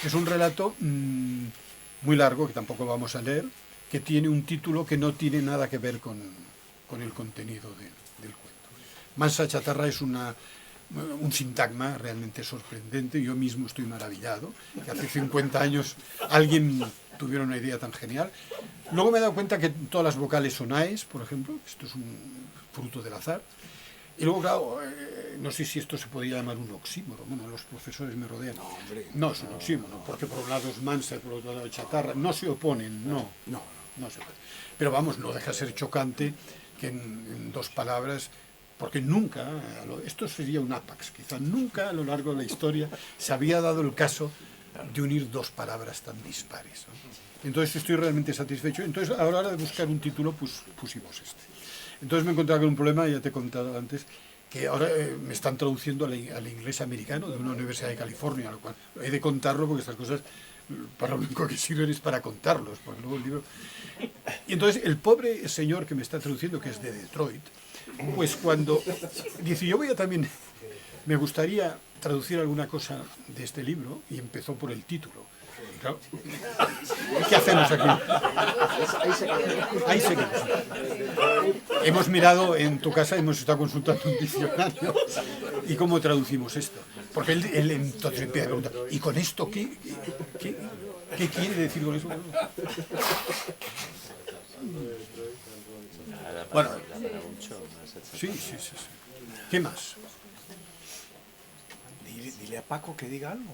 S3: es un relato muy largo, que tampoco vamos a leer, que tiene un título que no tiene nada que ver con el contenido del cuento. Mansa chatarra es un sintagma realmente sorprendente. Yo mismo estoy maravillado, que hace 50 años alguien tuviera una idea tan genial. Luego me he dado cuenta que todas las vocales son AES, por ejemplo, esto es un fruto del azar. Y luego, claro, no sé si esto se podría llamar un oxímoron. Bueno, los profesores me rodean.
S5: No, hombre.
S3: No es un oxímoron, porque por un lado es mansa y por otro lado es chatarra. No se oponen, no se oponen. Pero vamos, no deja de ser chocante que en 2 palabras, porque nunca, esto sería un ápax, quizá nunca a lo largo de la historia se había dado el caso de unir 2 palabras tan dispares, ¿no? Entonces estoy realmente satisfecho. Entonces, a la hora de buscar un título, pues pusimos este. Entonces me he encontrado con un problema, ya te he contado antes, que ahora me están traduciendo al inglés americano de una universidad de California, lo cual he de contarlo porque estas cosas, para lo único que sirven es para contarlos, porque luego el libro... Y entonces el pobre señor que me está traduciendo, que es de Detroit, pues cuando dice, yo voy a también, me gustaría traducir alguna cosa de este libro, y empezó por el título. Y claro, ¿qué hacemos aquí? Ahí se quedó. Hemos mirado en tu casa, hemos estado consultando un diccionario, y cómo traducimos esto. Porque él entonces empieza a preguntar, ¿y con esto qué quiere decir con eso? Bueno, sí. ¿Qué más?
S5: Dile a Paco que diga algo.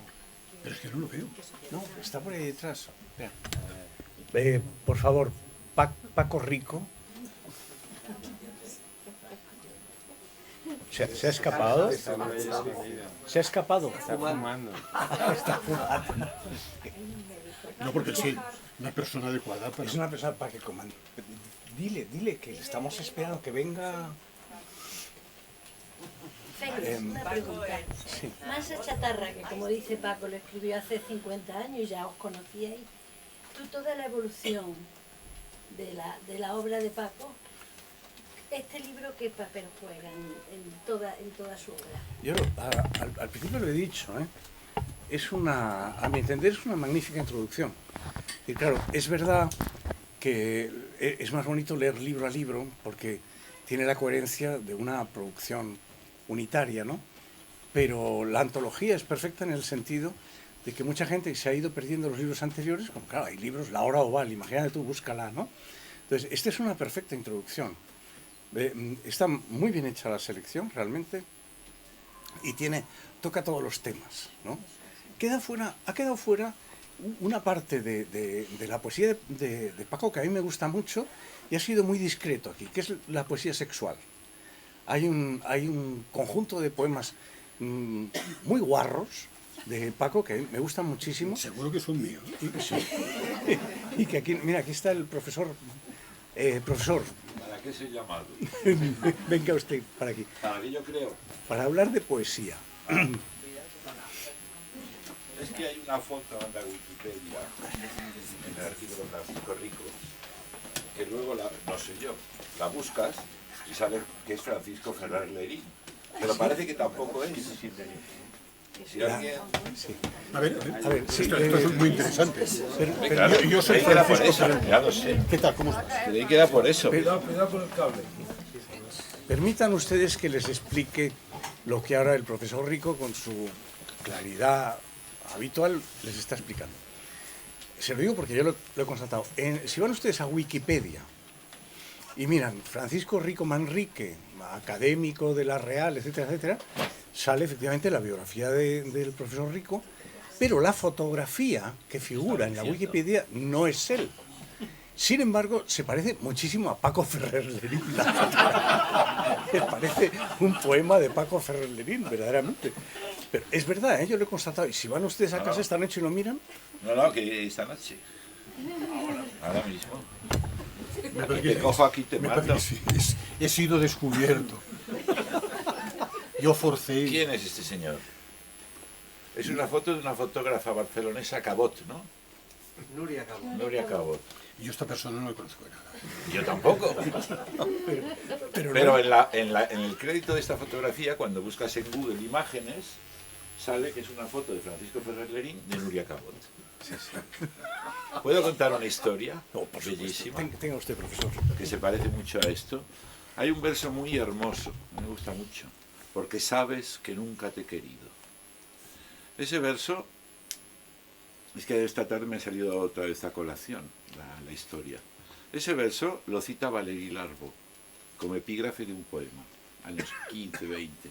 S3: Pero es que no lo veo.
S5: No, está por ahí detrás. Espera. Por favor, Paco Rico. ¿Se ha escapado? ¿Se ha escapado?
S7: Está fumando.
S5: Está fumando.
S3: No, porque sí, una persona adecuada para...
S5: Es una persona para que comande. Dile que le estamos esperando que venga.
S9: Félix, una pregunta.
S5: Sí.
S9: Mansa chatarra, que como dice Paco, lo escribió hace 50 años y ya os conocíais. Tú toda la evolución de la obra de Paco, ¿Este libro qué papel juega en toda su obra?
S5: Yo al principio lo he dicho, ¿eh? A mi entender es una magnífica introducción. Y claro, es verdad que es más bonito leer libro a libro porque tiene la coherencia de una producción unitaria, ¿no? Pero la antología es perfecta en el sentido de que mucha gente se ha ido perdiendo los libros anteriores, como claro, hay libros, La Hora Oval, imagínate tú, búscala, ¿no? Entonces, esta es una perfecta introducción. Está muy bien hecha la selección, realmente, y toca todos los temas, ¿no? Ha quedado fuera una parte de la poesía de Paco que a mí me gusta mucho y ha sido muy discreto aquí, que es la poesía sexual. Hay un conjunto de poemas muy guarros de Paco que me gustan muchísimo.
S3: Seguro que son míos.
S5: Y que aquí, mira, aquí está el profesor. Profesor.
S10: ¿Para qué soy llamado?
S5: Venga usted para aquí.
S10: Para que yo creo.
S5: Para hablar de poesía.
S10: Es que hay una foto en la Wikipedia, en el artículo de Francisco Rico, que luego, no sé yo, la buscas y sale que es Francisco Ferrer Lerín. Pero parece que tampoco es. Si alguien...
S5: Sí.
S3: A ver,
S5: sí,
S3: esto es muy interesante.
S10: Claro,
S3: Yo soy
S10: creí que era por
S3: Francisco
S10: eso,
S3: Ferrer.
S10: ya lo sé.
S3: ¿Qué tal? ¿Cómo estás?
S10: Creí que era por eso.
S8: Cuidado con el cable.
S5: Permitan ustedes que les explique lo que ahora el profesor Rico, con su claridad habitual, les está explicando. Se lo digo porque yo lo he constatado. Si van ustedes a Wikipedia y miran Francisco Rico Manrique, académico de la Real, etcétera, etcétera, sale efectivamente la biografía del profesor Rico, pero la fotografía que figura en la Wikipedia no es él. Sin embargo, se parece muchísimo a Paco Ferrer Lerín. Me parece un poema de Paco Ferrer Lerín, verdaderamente. Pero es verdad, yo lo he constatado. Y si van ustedes a casa esta noche y lo miran...
S10: No, que esta noche. Ahora mismo. Te cojo aquí, te mato.
S3: He sido descubierto. Yo forcé.
S10: ¿Quién es este señor? Es una foto de una fotógrafa barcelonesa, Cabot, ¿no?
S6: Nuria Cabot.
S10: Nuria Cabot.
S3: Yo a esta persona no le conozco de nada.
S10: Yo tampoco. Pero en el crédito de esta fotografía, cuando buscas en Google imágenes, sale que es una foto de Francisco Ferrer Lerín de Nuria Cabot.
S5: Sí, sí.
S10: ¿Puedo contar una historia?
S5: No, por
S10: bellísima.
S5: Tenga usted, profesor.
S10: Que se parece mucho a esto. Hay un verso muy hermoso, me gusta mucho, porque sabes que nunca te he querido. Ese verso, es que esta tarde me ha salido otra vez esta colación, la historia. Ese verso lo cita Valéry Larbaud, como epígrafe de un poema, años 15, 20.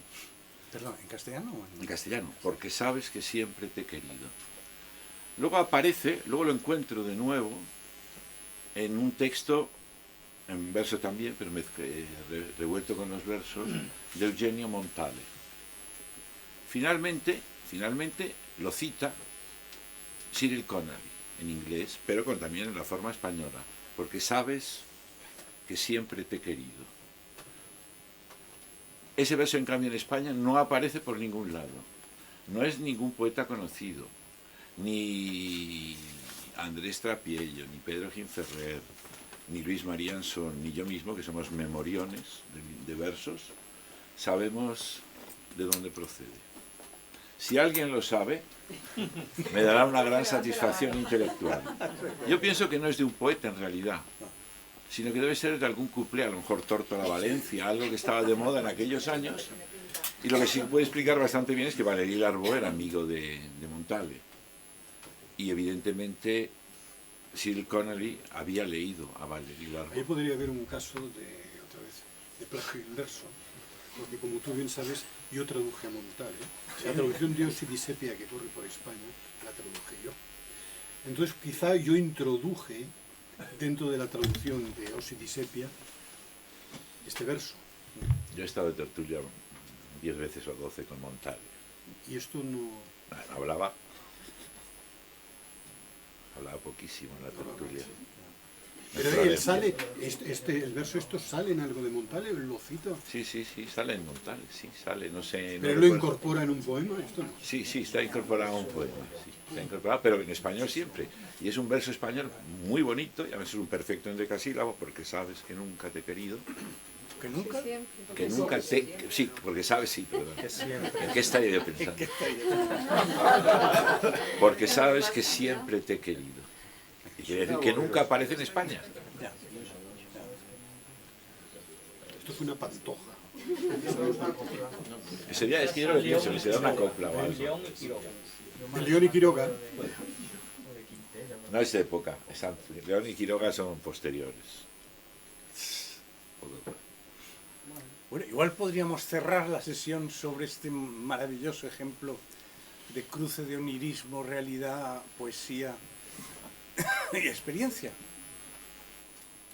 S5: Perdón, ¿en castellano o
S10: en castellano? Porque sabes que siempre te he querido. Luego aparece, luego lo encuentro de nuevo, en un texto, en verso también, pero revuelto con los versos, de Eugenio Montale. Finalmente lo cita Cyril Connolly, en inglés, pero también en la forma española, porque sabes que siempre te he querido. Ese verso, en cambio, en España no aparece por ningún lado. No es ningún poeta conocido, ni Andrés Trapiello, ni Pedro Ginferrer, ni Luis María Ansón, ni yo mismo, que somos memoriones de versos, sabemos de dónde procede. Si alguien lo sabe, me dará una gran satisfacción intelectual. Yo pienso que no es de un poeta en realidad, sino que debe ser de algún cuplé, a lo mejor Tórtola Valencia, algo que estaba de moda en aquellos años. Y lo que sí puede explicar bastante bien es que Valéry Larbaud era amigo de Montale. Y evidentemente Cyril Connolly había leído a Valéry Larbaud.
S3: Ahí podría haber un caso de plagio inverso, porque como tú bien sabes, yo traduje a Montale. La traducción de Ossi Di Seppia que corre por España, la traduje yo. Entonces quizá yo introduje dentro de la traducción de Ossi Di Seppia este verso.
S10: Yo he estado de tertulia 10 veces o 12 con Montale.
S3: Y esto no...
S10: Hablaba poquísimo en la tertulia.
S3: Pero él sale, el verso estos sale en algo de Montale, lo cita.
S10: Sí, sale en Montale, sí, sale, no sé.
S3: Pero lo incorpora en un poema, esto no.
S10: Sí, está incorporado a un poema, sí, está incorporado, pero en español siempre. Y es un verso español muy bonito, y a veces es un perfecto endecasílabo, porque sabes que nunca te he querido.
S5: ¿Que nunca?
S10: Que nunca te... Sí, porque sabes, sí, perdón. ¿En qué estaría yo pensando? Porque sabes que siempre te he querido. Y quiere decir que nunca aparece en España.
S3: Esto fue una pantoja.
S10: Sería, es que yo lo pienso, que será una copla o algo.
S3: De León y Quiroga.
S10: No es de época, León y Quiroga son posteriores.
S5: Bueno, igual podríamos cerrar la sesión sobre este maravilloso ejemplo de cruce de onirismo, realidad, poesía y experiencia.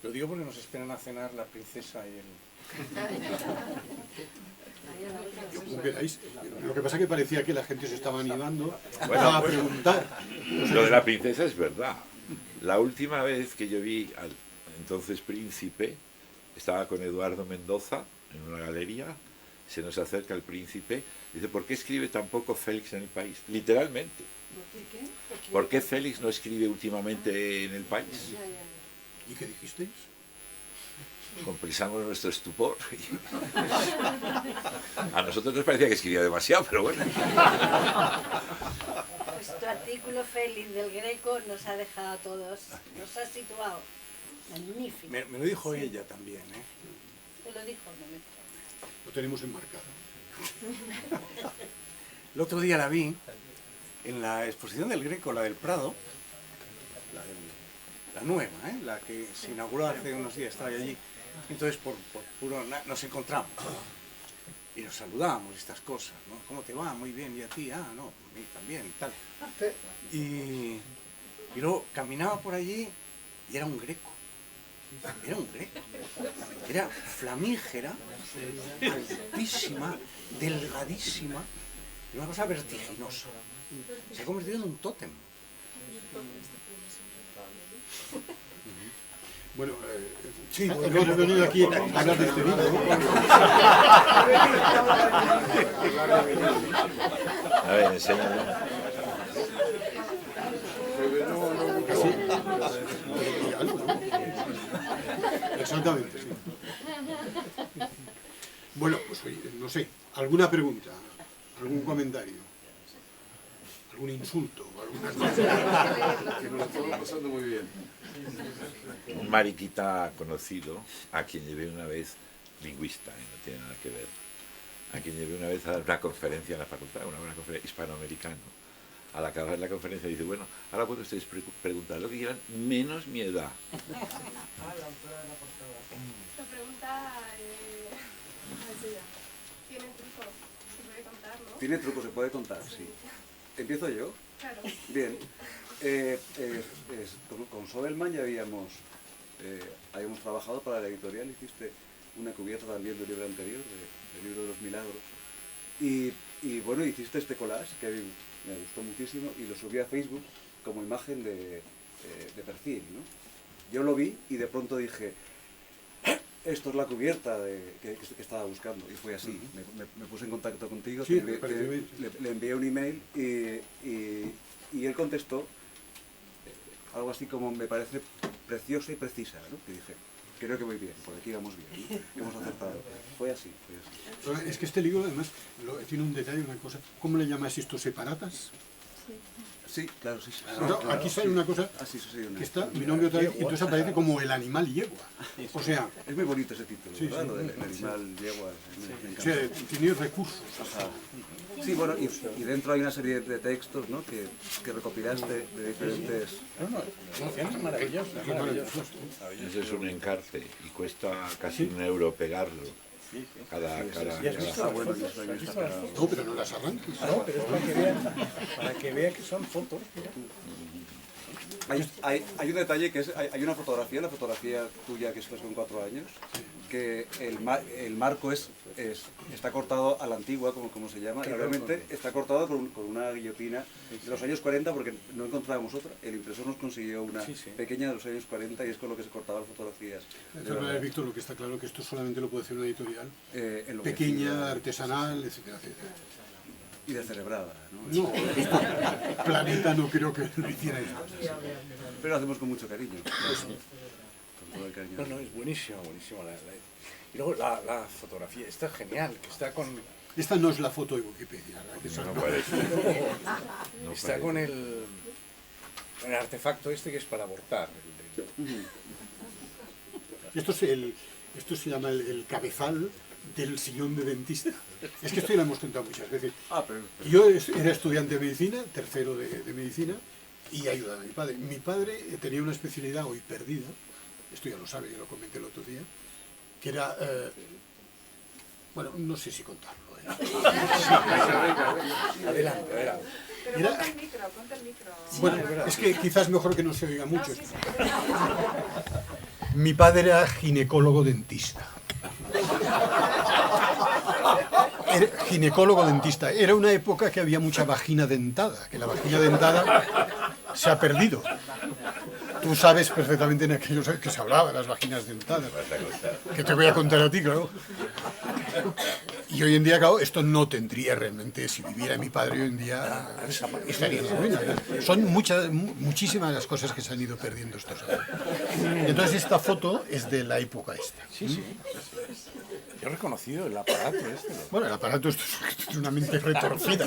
S5: Lo digo porque nos esperan a cenar la princesa y el...
S3: Como queráis. Lo que pasa es que parecía que la gente se estaba animando
S10: Bueno,
S3: a preguntar.
S10: Lo de la princesa es verdad. La última vez que yo vi al entonces príncipe, estaba con Eduardo Mendoza en una galería, se nos acerca el príncipe, dice, ¿por qué escribe tan poco Félix en El País? Literalmente. ¿Por qué Félix no escribe últimamente en El País?
S3: ¿Y qué dijisteis?
S10: Compresamos nuestro estupor. A nosotros nos parecía que escribía demasiado, pero bueno.
S9: Pues tu artículo, Félix, del Greco, nos ha dejado a todos, nos ha situado. Magnífico.
S5: Me lo dijo ella también, ¿eh?
S9: Te lo dijo, no me extraña.
S3: Lo tenemos enmarcado.
S5: El otro día la vi en la exposición del Greco, la del Prado, la nueva, ¿eh? La que se inauguró hace unos días, estaba yo allí. Entonces, por puro, nos encontramos y nos saludamos, estas cosas, ¿no? ¿Cómo te va? Muy bien, ¿y a ti? Ah, no, a mí también, y tal. Y luego caminaba por allí y era un greco. Era un greco. Era flamígera, altísima, delgadísima, y una cosa vertiginosa. Se ha convertido en un tótem.
S3: Bueno, sí, hemos venido aquí a hablar de este libro.
S10: A ver, enséñame.
S3: Exactamente, sí. Bueno, pues no sé, ¿alguna pregunta? ¿Algún comentario? ¿Algún insulto? ¿Alguna cosa?
S6: Que nos lo estamos pasando muy bien.
S10: Un mariquita conocido, a quien llevé una vez, lingüista, no tiene nada que ver, a quien llevé una vez a dar una conferencia en la facultad, una conferencia hispanoamericana. Al acabar la conferencia dice, bueno, ahora pueden ustedes preguntar lo que quieran, menos mi edad.
S2: Esta pregunta tiene truco, se puede contar, ¿no?
S11: Tiene truco, se puede contar, sí. ¿Empiezo yo?
S2: Claro.
S11: Bien. Con Sobelman ya habíamos trabajado para la editorial, hiciste una cubierta también del libro anterior, del libro de los milagros. Y bueno, hiciste este collage que a mí me gustó muchísimo y lo subí a Facebook como imagen de perfil, ¿no? Yo lo vi y de pronto dije, esto es la cubierta que estaba buscando, y fue así. Me puse en contacto contigo,
S3: Sí,
S11: le envié un email y él contestó algo así como, me parece preciosa y precisa, ¿no? Que dije, creo que voy bien, por aquí vamos bien, ¿no? Hemos acertado. Fue así, fue así.
S3: Es que este libro además tiene un detalle, una cosa. ¿Cómo le llamas esto? ¿Separatas?
S11: Sí, claro, sí.
S3: No, aquí sale una cosa que está, mi nombre otra vez, y entonces aparece como el animal yegua. O sea...
S11: Es muy bonito ese título,
S3: sí,
S11: ¿verdad?
S3: sí,
S11: Lo del animal yegua. Me encanta.
S3: O sea, tiene recursos.
S11: Ajá. Sí, bueno, y dentro hay una serie de textos, ¿no? que recopilaste de diferentes...
S5: Es maravilloso, es maravilloso.
S10: Ese es un encarte y cuesta casi €1 pegarlo. Cada...
S3: No, pero no las arranques.
S5: No, pero es para que vean que son fotos.
S11: Hay un detalle que es, hay una fotografía, la fotografía tuya que estás con 4 años, que el marco está cortado a la antigua, como se llama, y realmente está cortado con una guillotina de los años 40 porque no encontrábamos otra. El impresor nos consiguió una pequeña de los años 40 y es con lo que se cortaban las fotografías.
S3: Víctor, lo que está claro es que esto solamente lo puede hacer una editorial pequeña, artesanal, etcétera, etcétera.
S11: Y descerebrada, ¿no?
S3: No, Planeta no creo que lo hiciera esto.
S11: Pero lo hacemos con mucho cariño. con todo el cariño.
S5: No, es buenísimo. Y luego la fotografía, está genial, que está con...
S3: Esta no es la foto de Wikipedia.
S10: No parece. No
S5: está
S10: parece.
S5: con el artefacto este que es para abortar.
S3: Esto se llama el cabezal del sillón de dentista. Es que esto ya lo hemos contado muchas veces. Yo era estudiante de medicina, tercero de medicina, y ayudaba a mi padre. Mi padre tenía una especialidad hoy perdida, esto ya lo sabe, ya lo comenté el otro día, que era, bueno, no sé si contarlo.
S5: Adelante.
S2: Pero ponte el micro.
S3: Bueno, es que quizás mejor que no se oiga mucho. Mi padre era ginecólogo dentista. Ginecólogo dentista. Era una época que había mucha vagina dentada, que la vagina dentada se ha perdido. Tú sabes perfectamente en aquellos que se hablaba de las vaginas dentadas. Que te voy a contar a ti, claro. Y hoy en día, claro, esto no tendría realmente, si viviera mi padre hoy en día, estaría en ruina. Son muchísimas las cosas que se han ido perdiendo estos años. Entonces esta foto es de la época esta.
S5: Sí. Yo he reconocido el aparato este.
S3: Bueno, el aparato esto es una mente retorcida.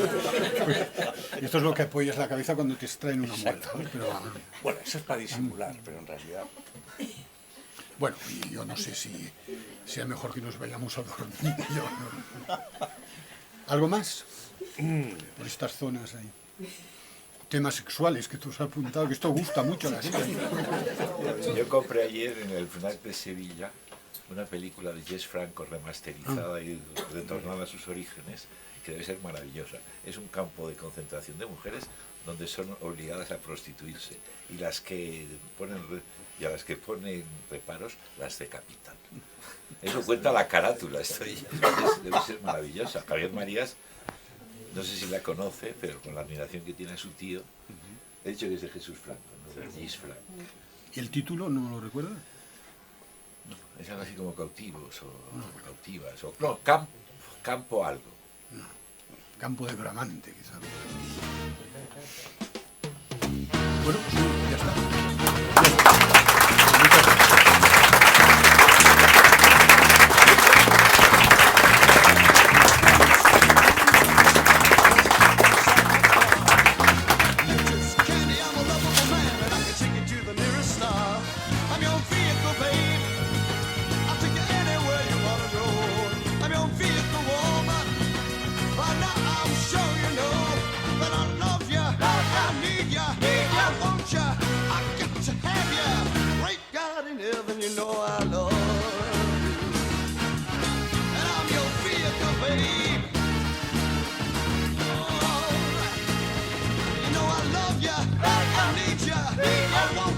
S3: Esto es lo que apoyas la cabeza cuando te extraen una muela. Pero,
S5: bueno, eso es para disimular, pero en realidad...
S3: Bueno, y yo no sé si sea mejor que nos vayamos a dormir. ¿Algo más? Por estas zonas ahí. Temas sexuales que tú has apuntado, que esto gusta mucho a la gente.
S10: Yo compré ayer en el FNAC de Sevilla una película de Jess Franco remasterizada y retornada a sus orígenes, que debe ser maravillosa. Es un campo de concentración de mujeres donde son obligadas a prostituirse y a las que ponen reparos las decapitan. Eso cuenta la carátula, debe ser maravillosa. Javier Marías, no sé si la conoce, pero con la admiración que tiene a su tío, he dicho que es de Jesús Franco, no de Jess Franco.
S3: ¿Y el título no lo recuerda?
S10: No, es algo así como cautivos o cautivas, o no, campo algo.
S3: No, campo de Bramante, quizá. Bueno, pues ya está. Muchas gracias.
S4: I need ya, I want